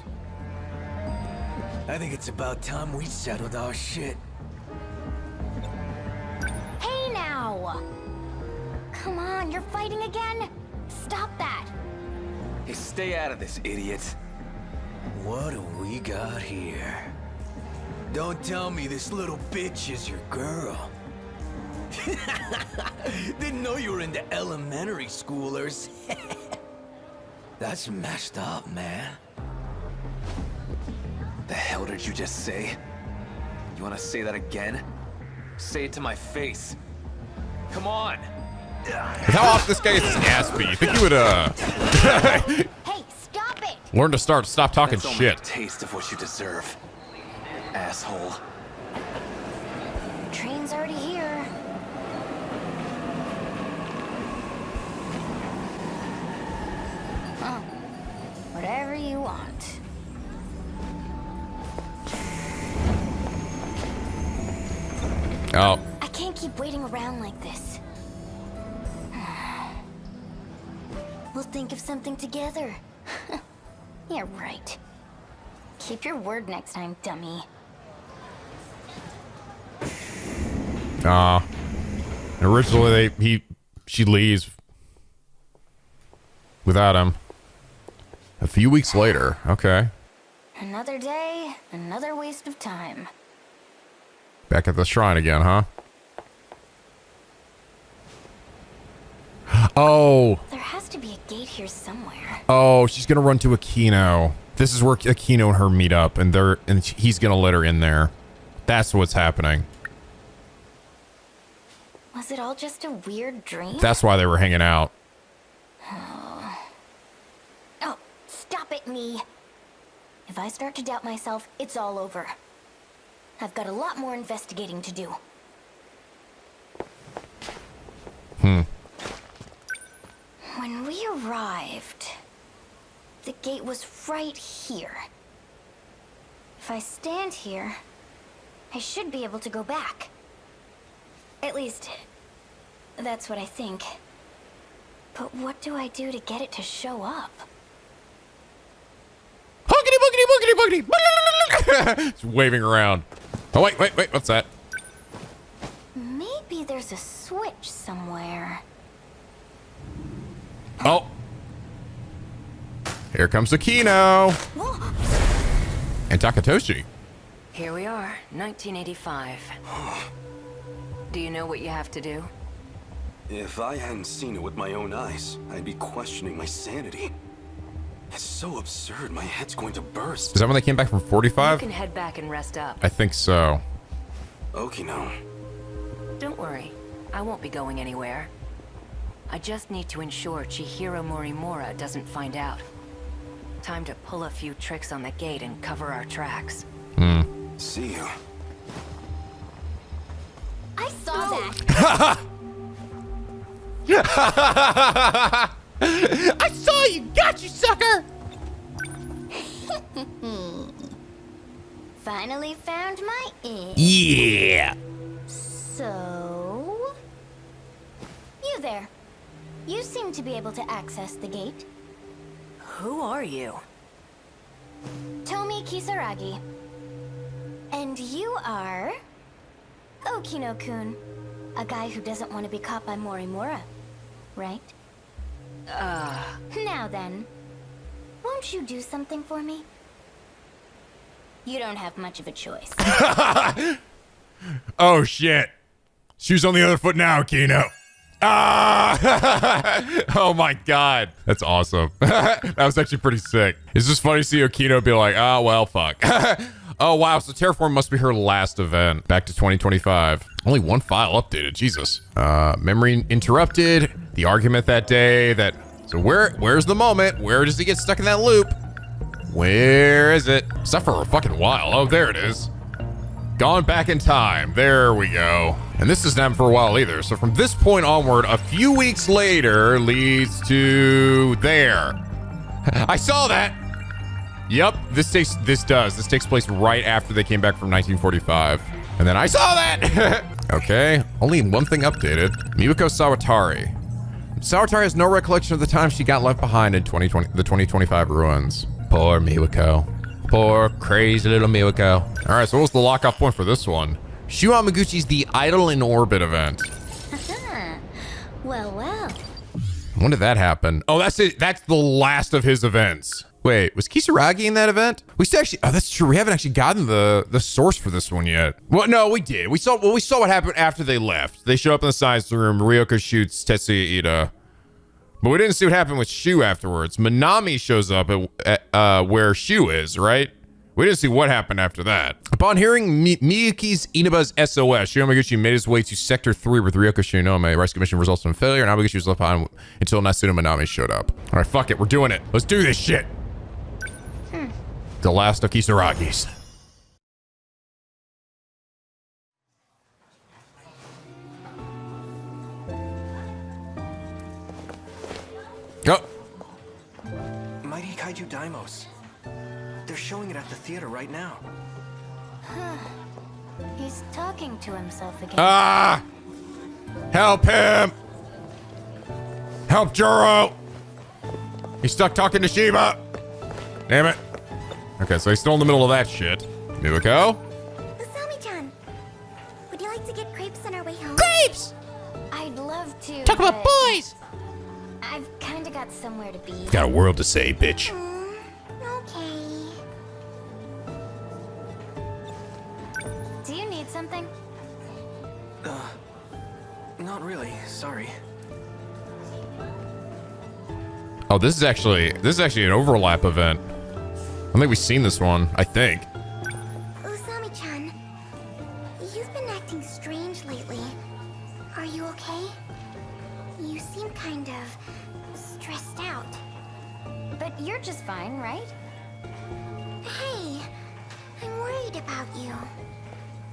I think it's about time we settled our shit. Hey now! Come on, you're fighting again? Stop that! Hey, stay out of this, idiot. What do we got here? Don't tell me this little bitch is your girl. Didn't know you were into elementary schoolers. That's messed up, man. The hell did you just say? You wanna say that again? Say it to my face. Come on! How often this guy gets his ass beat? You think he would, Hey, stop it! learn to stop talking That's shit? only a taste of what you deserve, asshole. Train's already here. Oh, whatever you want. Oh. I can't keep waiting around like this. We'll think of something together. Yeah, right. Keep your word next time, dummy. Originally she leaves without him. A few weeks later, okay. Another day, another waste of time. Back at the shrine again, huh? Oh. There has to be a gate here somewhere. Oh, she's gonna run to Aquino. This is where Aquino and her meet up, and he's gonna let her in there. That's what's happening. Was it all just a weird dream? That's why they were hanging out. Oh, stop it, me. If I start to doubt myself, it's all over. I've got a lot more investigating to do. When we arrived, the gate was right here. If I stand here, I should be able to go back. At least, that's what I think. But what do I do to get it to show up? Hoogity boogity boogity boogity. It's waving around. Oh, wait, what's that? Maybe there's a switch somewhere. Oh. Here comes Aquino. And Takatoshi. Here we are, 1985. Do you know what you have to do? If I hadn't seen it with my own eyes, I'd be questioning my sanity. It's so absurd, my head's going to burst. Is that when they came back from 45? You can head back and rest up. I think so. Okino. Don't worry, I won't be going anywhere. I just need to ensure Chihiro Morimura doesn't find out. Time to pull a few tricks on the gate and cover our tracks. See you. I saw that. I saw you! Got you, sucker! Finally found my inn. Yeah! So... You there. You seem to be able to access the gate. Who are you? Tomi Kisaragi. And you are... Okino-kun. A guy who doesn't want to be caught by Morimura. Right? Now then. Won't you do something for me? You don't have much of a choice. Oh, shit. She was on the other foot now, Aquino. Oh my god. That's awesome. That was actually pretty sick. It's just funny to see Aquino be like, oh, well, fuck. Oh, wow. So Terraform must be her last event. Back to 2025. Only one file updated. Jesus. Memory interrupted. The argument that day that... So where's the moment? Where does he get stuck in that loop? Where is it? It's not for a fucking while. Oh, there it is. Gone back in time. There we go. And this doesn't happen for a while either. So from this point onward, a few weeks later leads to there. I saw that. Yep, this takes place right after they came back from 1945. And then I saw that. Okay, only one thing updated. Miyuko Sawatari. Sawatari has no recollection of the time she got left behind in the 2025 ruins. Poor Miyuko. Poor crazy little Miyuko. All right, so what was the lock-off point for this one? Shu Amaguchi's The Idol in Orbit event. Well, well. When did that happen? Oh, that's it. That's the last of his events. Wait, was Kisaragi in that event? We still actually, oh, that's true. We haven't actually gotten the source for this one yet. Well, no, we did. We saw what happened after they left. They show up in the science room. Ryoko shoots Tetsuya Ida. But we didn't see what happened with Shu afterwards. Minami shows up at where Shu is, right? We didn't see what happened after that. Upon hearing Miyuki's Inaba's SOS, Shu Amaguchi made his way to Sector 3 with Ryoko Shinome. Rescue mission results in failure, and Amaguchi was left behind until Natsuno Minami showed up. All right, fuck it. We're doing it. Let's do this shit. The last of Kisaragi's. Go. Mighty Kaiju Daimos. They're showing it at the theater right now. He's talking to himself again. Ah! Help him! Help Juro! He's stuck talking to Shiba. Damn it. Okay, so he's still in the middle of that shit. Miyuko? Usami-chan, would you like to get crepes on our way home? Crepes! I'd love to. Talk about boys! I've kind of got somewhere to be. Got a world to say, bitch. Okay. Do you need something? Not really, sorry. Oh, this is actually an overlap event. I think we've seen this one, I think. Usami-chan, you've been acting strange lately. Are you okay? You seem kind of stressed out. But you're just fine, right? Hey, I'm worried about you.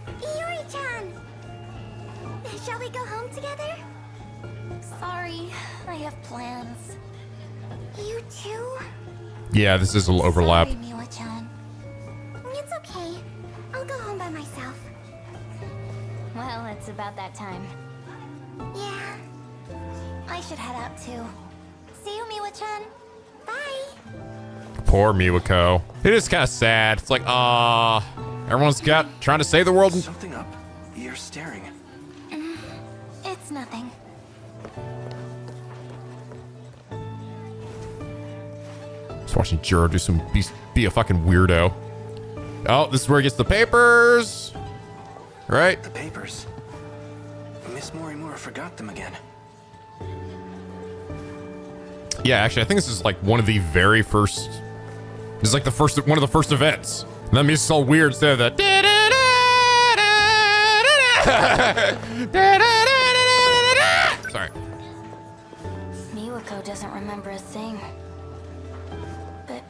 Iori-chan! Shall we go home together? Sorry, I have plans. You too? Yeah, this is a little overlap. Sorry, Miwa-chan. It's okay. I'll go home by myself. Well, it's about that time. Yeah. I should head out too. See you, Miwa-chan. Bye. Poor Miyuko. It is kind of sad. It's like, everyone's trying to save the world. Something up. You're staring. It's nothing. Just watching Juro do be a fucking weirdo. Oh, this is where he gets the papers. Right? The papers. Miss Morimura forgot them again. Yeah, actually, I think this is like one of the very first. This is like one of the first events. And that means it's all weird instead of the. Sorry. Miwako doesn't remember a thing. But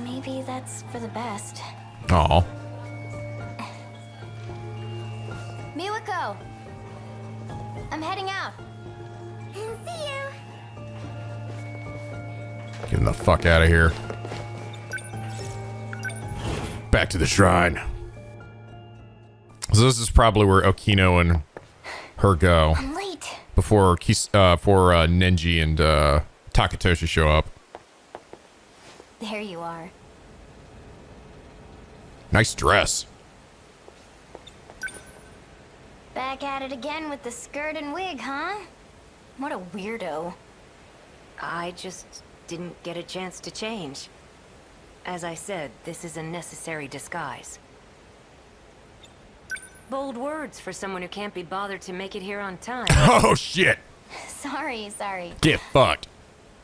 maybe that's for the best. Aw. Miwako! I'm heading out. See you. Getting the fuck out of here. Back to the shrine. So this is probably where Okino and her go. I'm late. Before Nenji and Takatoshi show up. There you are. Nice dress. Back at it again with the skirt and wig, huh? What a weirdo. I just didn't get a chance to change. As I said, this is a necessary disguise. Bold words for someone who can't be bothered to make it here on time. Oh, shit. Sorry. Get fucked.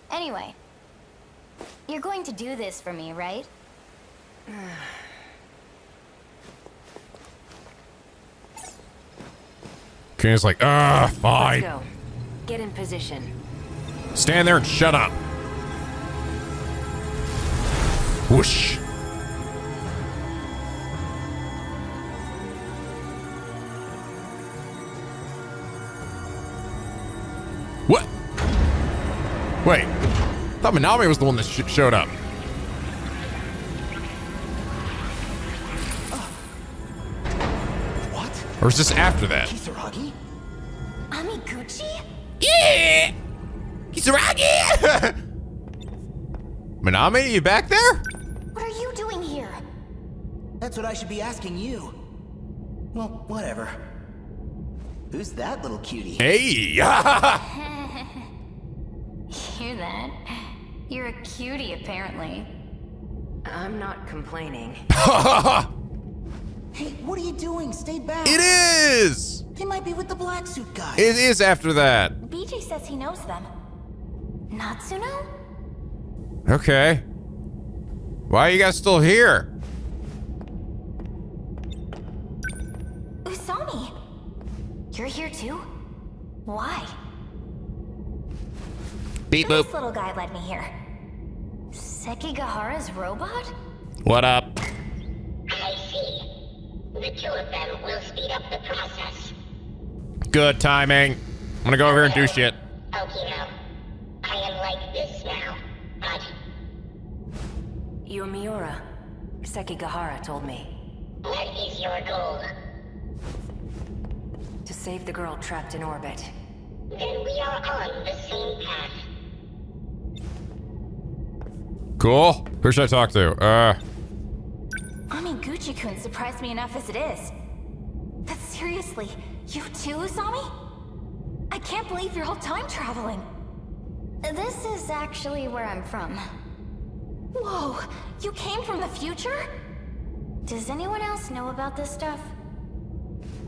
Anyway, you're going to do this for me, right? Kina's like, fine. Let's go. Get in position. Stand there and shut up. Whoosh. What? Wait. I thought Minami was the one that showed up. What? Or is this after that? Kisaragi? Amiguchi? Yeah! Kisaragi! Minami, you back there? What are you doing here? That's what I should be asking you. Well, whatever. Who's that little cutie? Hey! Hear that? You're a cutie, apparently. I'm not complaining. Hey, what are you doing? Stay back. It is! They might be with the black suit guys. It is after that. BJ says he knows them. Natsuno? Okay. Why are you guys still here? Usami! You're here too? Why? Beep This boop. little guy led me here. Sekigahara's robot? What up? I see. The two of them will speed up the process. Good timing. I'm gonna go over here and do shit. Okino, I am like this now, but You're Miura. Sekigahara told me. what is your goal? To save the girl trapped in orbit. Then we are on the same path. Cool. Who should I talk to? Amiguchi-kun surprised me enough as it is. But seriously, you too, Usami? I can't believe you're all time traveling. This is actually where I'm from. Whoa, you came from the future? Does anyone else know about this stuff?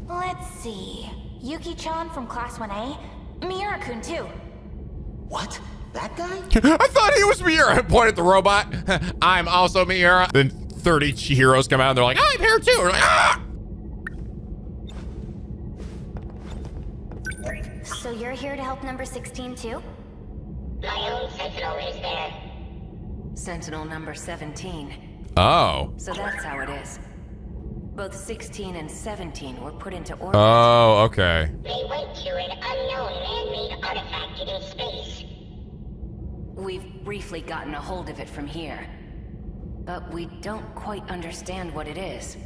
Let's see. Yuki-chan from Class 1A. Miura-kun too. What? That guy? I thought he was Miura. I pointed at the robot. I'm also Miura. Then 30 Chihiros come out and they're like, I'm here too. We're like, ah! So you're here to help number 16 too? My own Sentinel is there. Sentinel number 17. Oh. So that's how it is. Both 16 and 17 were put into orbit. Oh, okay. They went to an unknown man-made artifact in space. We've briefly gotten a hold of it from here. But we don't quite understand what it is.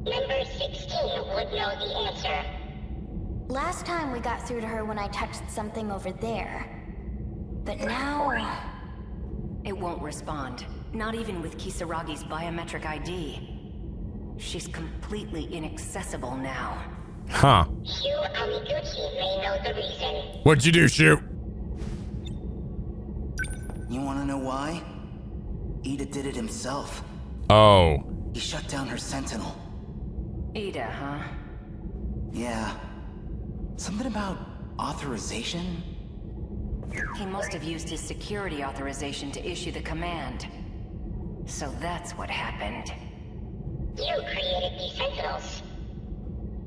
Number 16 would know the answer. Last time we got through to her when I touched something over there. But now... It won't respond. Not even with Kisaragi's biometric ID. She's completely inaccessible now. Huh. Shu Amiguchi may know the reason. What'd you do, Shu? You wanna know why? Ida did it himself. Oh. He shut down her Sentinel. Ida, huh? Yeah. Something about authorization? He must have used his security authorization to issue the command. So that's what happened. You created the Sentinels.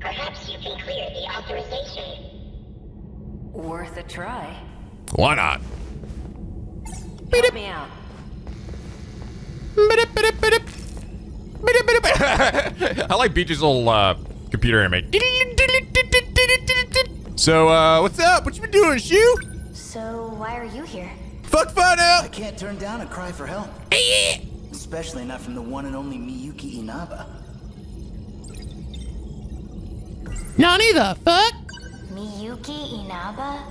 Perhaps you can clear the authorization. Worth a try. Why not? Help me out. I like Beach's little computer animate. So, what's up? What you been doing, Shu? So why are you here? Fuck fun out! I can't turn down a cry for help. Especially not from the one and only Miyuki Inaba. Nani the fuck? Miyuki Inaba?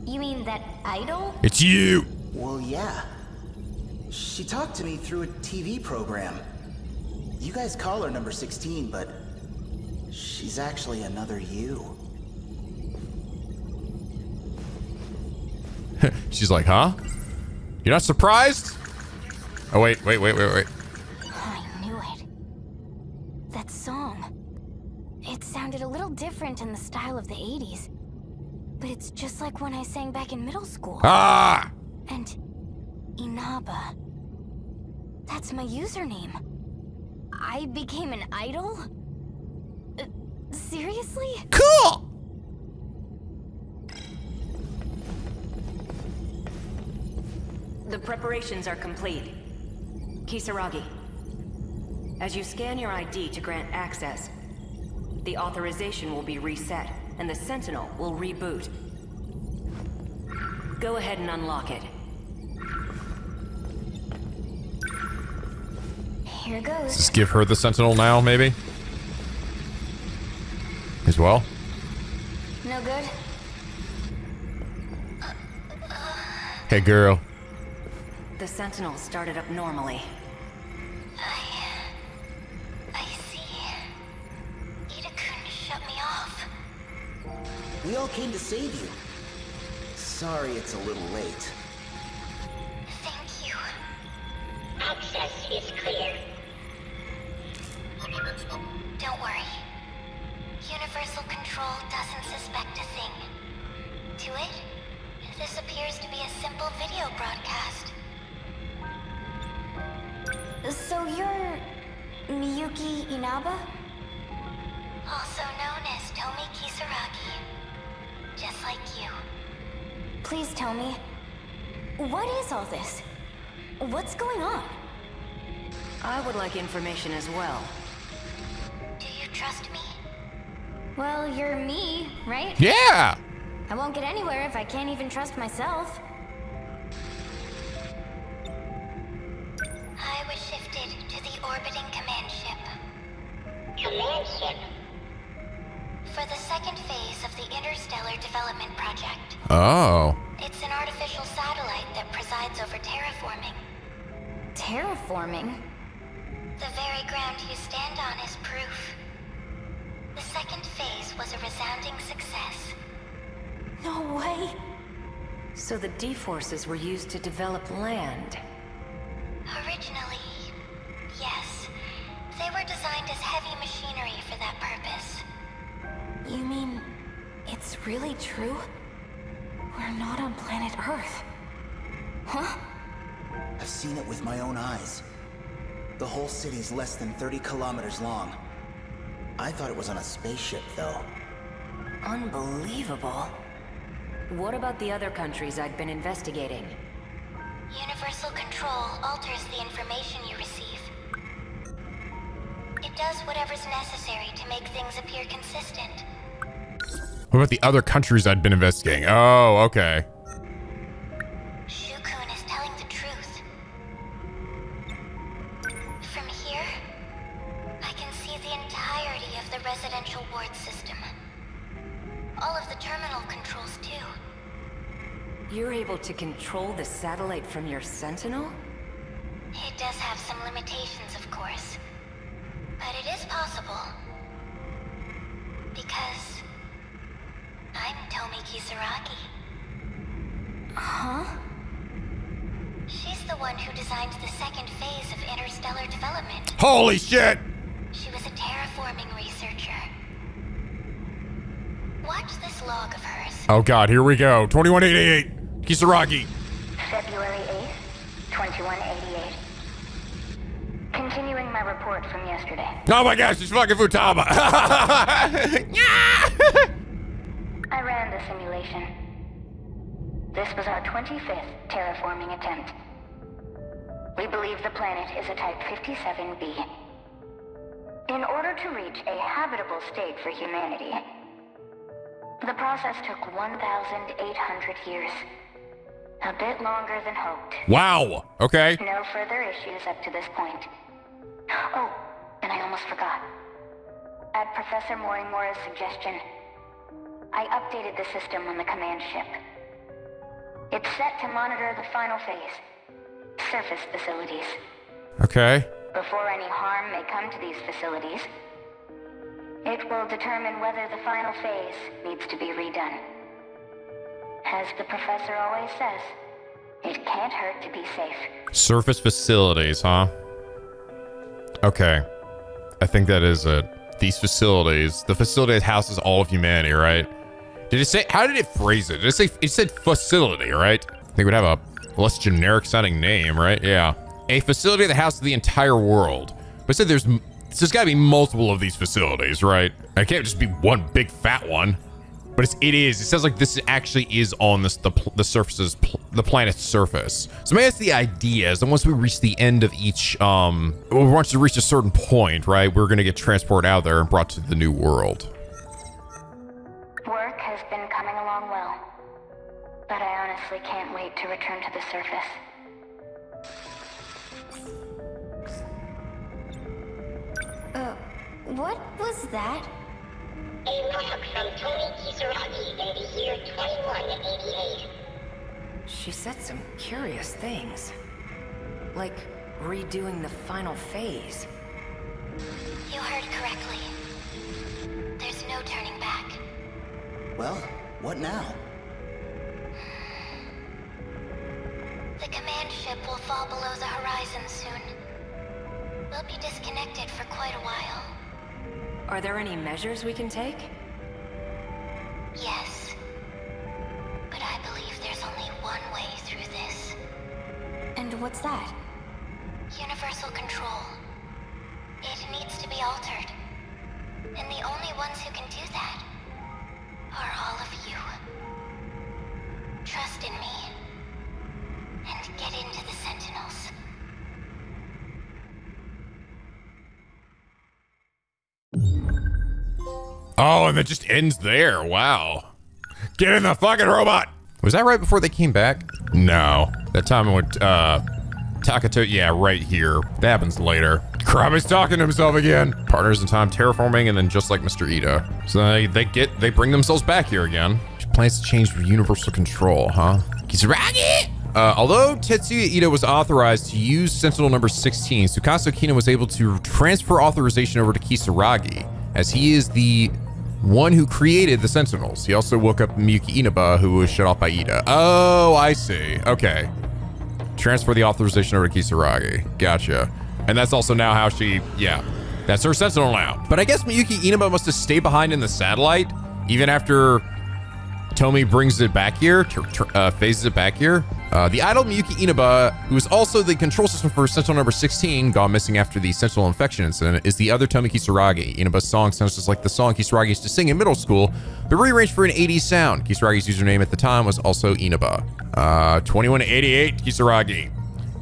You mean that idol? It's you! Well, yeah. She talked to me through a TV program. You guys call her number 16, but she's actually another you. She's like, huh? You're not surprised? Oh, wait. I knew it. That song. It sounded a little different in the style of the 80s. But it's just like when I sang back in middle school. Ah! And Inaba. That's my username. I became an idol? Seriously? Cool! The preparations are complete. Kisaragi, as you scan your ID to grant access, the authorization will be reset, and the Sentinel will reboot. Go ahead and unlock it. Here goes. Just give her the Sentinel now, maybe? As well? No good? Hey, girl. The Sentinels started up normally. I see. Ida-kun shut me off. We all came to save you. Sorry it's a little late. Thank you. Access is clear. Don't worry. Universal Control doesn't suspect a thing. To it, this appears to be a simple video broadcast. So you're Miyuki Inaba? Also known as Tomi Kisaragi. Just like you. Please tell me, what is all this? What's going on? I would like information as well. Do you trust me? Well, you're me, right? Yeah! I won't get anywhere if I can't even trust myself. I was shifted to the orbiting command ship. Command ship? For the second phase of the Interstellar Development Project. Oh. It's an artificial satellite that presides over terraforming. Terraforming? The very ground you stand on is proof. The second phase was a resounding success. No way! So the D-forces were used to develop land. Originally, yes. They were designed as heavy machinery for that purpose. You mean, it's really true? We're not on planet Earth. Huh? I've seen it with my own eyes. The whole city's less than 30 kilometers long. I thought it was on a spaceship, though. Unbelievable. What about the other countries I'd been investigating? Universal Control alters the information you receive. It does whatever's necessary to make things appear consistent. What about the other countries I'd been investigating? Oh, okay. Shukun is telling the truth. From here, I can see the entirety of the residential ward system. All of the terminal controls, too. You're able to control the satellite from your Sentinel? It does have some limitations, of course. But it is possible. Because I'm Tomi Kisaragi. Huh? She's the one who designed the second phase of interstellar development. Holy shit! She was a terraforming researcher. Watch this log of hers. Oh god, here we go. 2188. Kisaragi. February 8th, 2188. Continuing my report from yesterday. Oh my gosh, it's fucking Futaba. I ran the simulation. This was our 25th terraforming attempt. We believe the planet is a Type 57b. In order to reach a habitable state for humanity, the process took 1,800 years. A bit longer than hoped. Wow. Okay. No further issues up to this point. Oh, and I almost forgot. At Professor Morimura's suggestion, I updated the system on the command ship. It's set to monitor the final phase. Surface facilities. Okay. Before any harm may come to these facilities, it will determine whether the final phase needs to be redone. As the professor always says, it can't hurt to be safe. Surface facilities, huh? Okay. I think that is it. These facilities. The facility that houses all of humanity, right? Did it say, how did it phrase it? Did it say, it said facility, right? I think it would have a less generic sounding name, right? Yeah. A facility that houses the entire world. But it said there's gotta be multiple of these facilities, right? It can't just be one big fat one. But it is. It sounds like this actually is on the planet's surface. So maybe that's the idea, is that once we reach the end of each, once we reach a certain point, right, we're gonna get transported out there and brought to the new world. Work has been coming along well, but I honestly can't wait to return to the surface. What was that? A log from Tony Kisaragi in the year 2188. She said some curious things. Like redoing the final phase. You heard correctly. There's no turning back. Well, what now? The command ship will fall below the horizon soon. We'll be disconnected for quite a while. Are there any measures we can take? Yes. But I believe there's only one way through this. And what's that? Universal control. It needs to be altered. And the only ones who can do that are all of you. Trust in me. And get into the Sentinels. Oh, and it just ends there. Wow. Get in the fucking robot. Was that right before they came back? No. That time I went, Takato, yeah, right here. That happens later. Krabi's talking to himself again. Partners in time terraforming, and then just like Mr. Ida. So they bring themselves back here again. She plans to change universal control, huh? Kisaragi! Although Tetsuya Ida was authorized to use Sentinel number 16, Tsukasa Kina was able to transfer authorization over to Kisaragi, as he is the one who created the Sentinels. He also woke up Miyuki Inaba, who was shut off by Ida. Oh, I see. Okay. Transfer the authorization over to Kisaragi. Gotcha. And that's also now how she, yeah, that's her Sentinel now. But I guess Miyuki Inaba must have stayed behind in the satellite, even after Tomi brings it back here, phases it back here. The idle Miyuki Inaba, who is also the control system for Sentinel number 16, gone missing after the Sentinel infection incident, is the other Tomi Kisaragi. Inaba's song sounds just like the song Kisaragi used to sing in middle school, but rearranged for an 80s sound. Kisaragi's username at the time was also Inaba. 2188 Kisaragi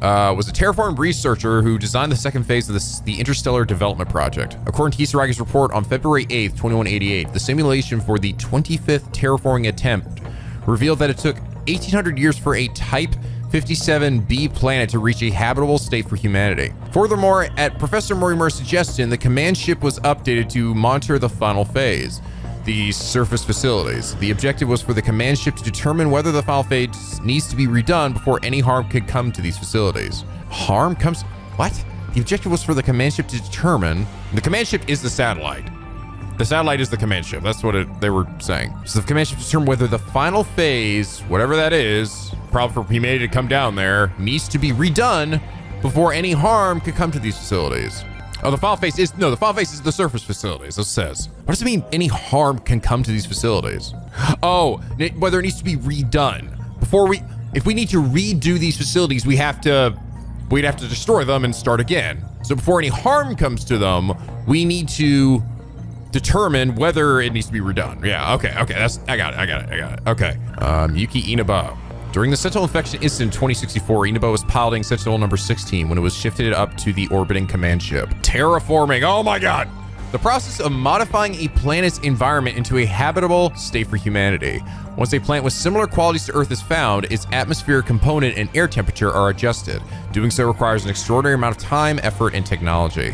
was a terraform researcher who designed the second phase of the Interstellar Development Project. According to Kisaragi's report on February 8th, 2188, the simulation for the 25th terraforming attempt revealed that it took 1,800 years for a Type 57b planet to reach a habitable state for humanity. Furthermore, at Professor Morimura's suggestion, the command ship was updated to monitor the final phase, the surface facilities. The objective was for the command ship to determine whether the final phase needs to be redone before any harm could come to these facilities. Harm comes? What? The objective was for the command ship to determine. The command ship is the satellite. The satellite is the command ship. That's what they were saying. So the command ship determined whether the final phase, whatever that is, probably for humanity to come down there, needs to be redone before any harm could come to these facilities. Oh, the final phase is the surface facilities, it says. What does it mean any harm can come to these facilities? Oh, whether it needs to be redone. If we need to redo these facilities, we'd have to destroy them and start again. So before any harm comes to them, we need to determine whether it needs to be redone. Yeah, okay, I got it. Okay, Yuki Inaba. During the Sentinel infection incident in 2064, Inaba was piloting Sentinel number 16 when it was shifted up to the orbiting command ship. Terraforming, oh my God. The process of modifying a planet's environment into a habitable state for humanity. Once a planet with similar qualities to Earth is found, its atmospheric component and air temperature are adjusted. Doing so requires an extraordinary amount of time, effort, and technology.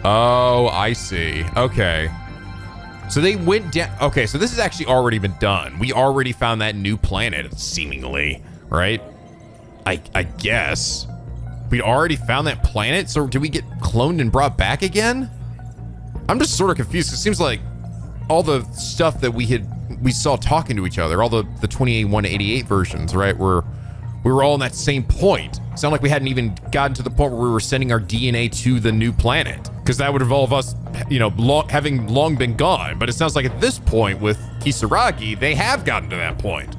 Oh, I see. Okay. So they went down. Okay, so this has actually already been done. We already found that new planet, seemingly, right? I guess. We'd already found that planet, so did we get cloned and brought back again? I'm just sort of confused. It seems like all the stuff that we saw talking to each other, all the 28188 versions, right? We were all in that same point. It sounded like we hadn't even gotten to the point where we were sending our DNA to the new planet, because that would involve us, having long been gone. But it sounds like at this point with Kisaragi, they have gotten to that point.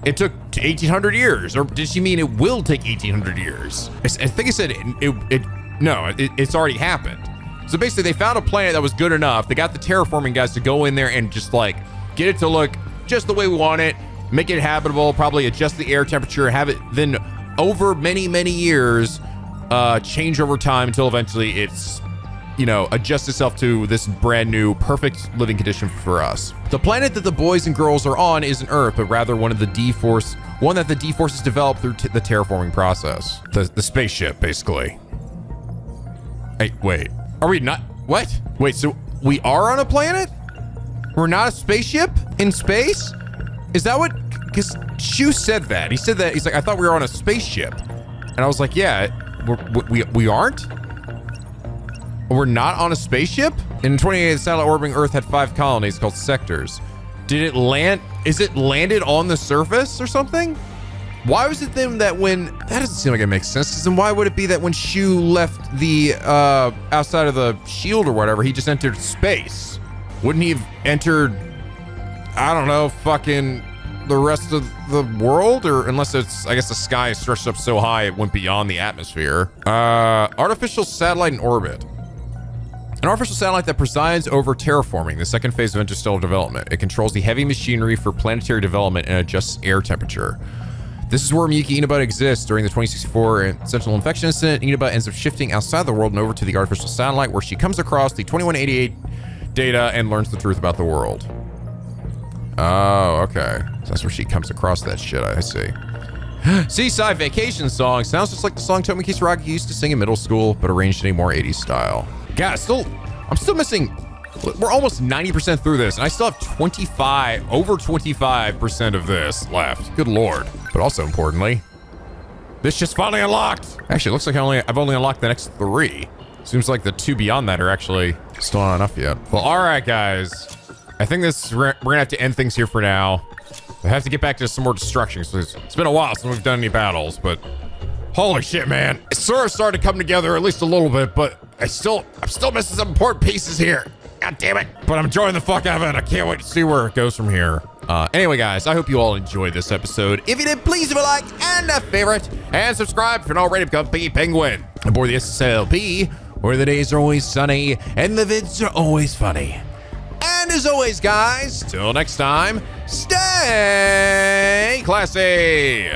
It took 1,800 years, or did she mean it will take 1,800 years? I think it said it's already happened. So basically, they found a planet that was good enough. They got the terraforming guys to go in there and just like get it to look just the way we want it, make it habitable, probably adjust the air temperature, have it then over many, many years, change over time until eventually it's, adjust itself to this brand new perfect living condition for us. The planet that the boys and girls are on isn't Earth, but rather one that the D-Forces developed through the terraforming process. The spaceship, basically. Hey, wait. Are we not? What? Wait, so we are on a planet? We're not a spaceship in space? Is that what? Because Shu said that. He said that. He's like, I thought we were on a spaceship. And I was like, yeah, we aren't? We're not on a spaceship? In 2088, the satellite orbiting Earth had 5 colonies called sectors. Did it land? Is it landed on the surface or something? Why was it then that when, that doesn't seem like it makes sense. Because then why would it be that when Shu left the, outside of the shield or whatever, he just entered space? Wouldn't he have entered, I don't know, fucking the rest of the world? Or unless it's, I guess the sky is stretched up so high it went beyond the atmosphere. Artificial satellite in orbit. An artificial satellite that presides over terraforming, the second phase of interstellar development. It controls the heavy machinery for planetary development and adjusts air temperature. This is where Miyuki Inaba exists. During the 2064 Sentinel infection incident, Inaba ends up shifting outside the world and over to the artificial satellite, where she comes across the 2188 data and learns the truth about the world. Oh, okay. So that's where she comes across that shit, I see. Seaside Vacation Song. Sounds just like the song Tomi Kisaragi used to sing in middle school, but arranged in a more 80s style. God, I'm still missing, we're almost 90% through this, and I still have over 25% of this left. Good Lord. But also importantly, this just finally unlocked. Actually, it looks like I've only unlocked the next 3. Seems like the 2 beyond that are actually still not enough yet. Well, all right, guys. I think we're gonna have to end things here for now. I have to get back to some more destruction. So it's been a while since we've done any battles, but holy shit, man. It's sort of started to come together at least a little bit, but I'm still missing some important pieces here. God damn it. But I'm enjoying the fuck out of it. I can't wait to see where it goes from here. Anyway, guys, I hope you all enjoyed this episode. If you did, please leave a like and a favorite, and subscribe if you're not already to become P Penguin aboard the SSLP, where the days are always sunny and the vids are always funny. And as always, guys, till next time, stay classy.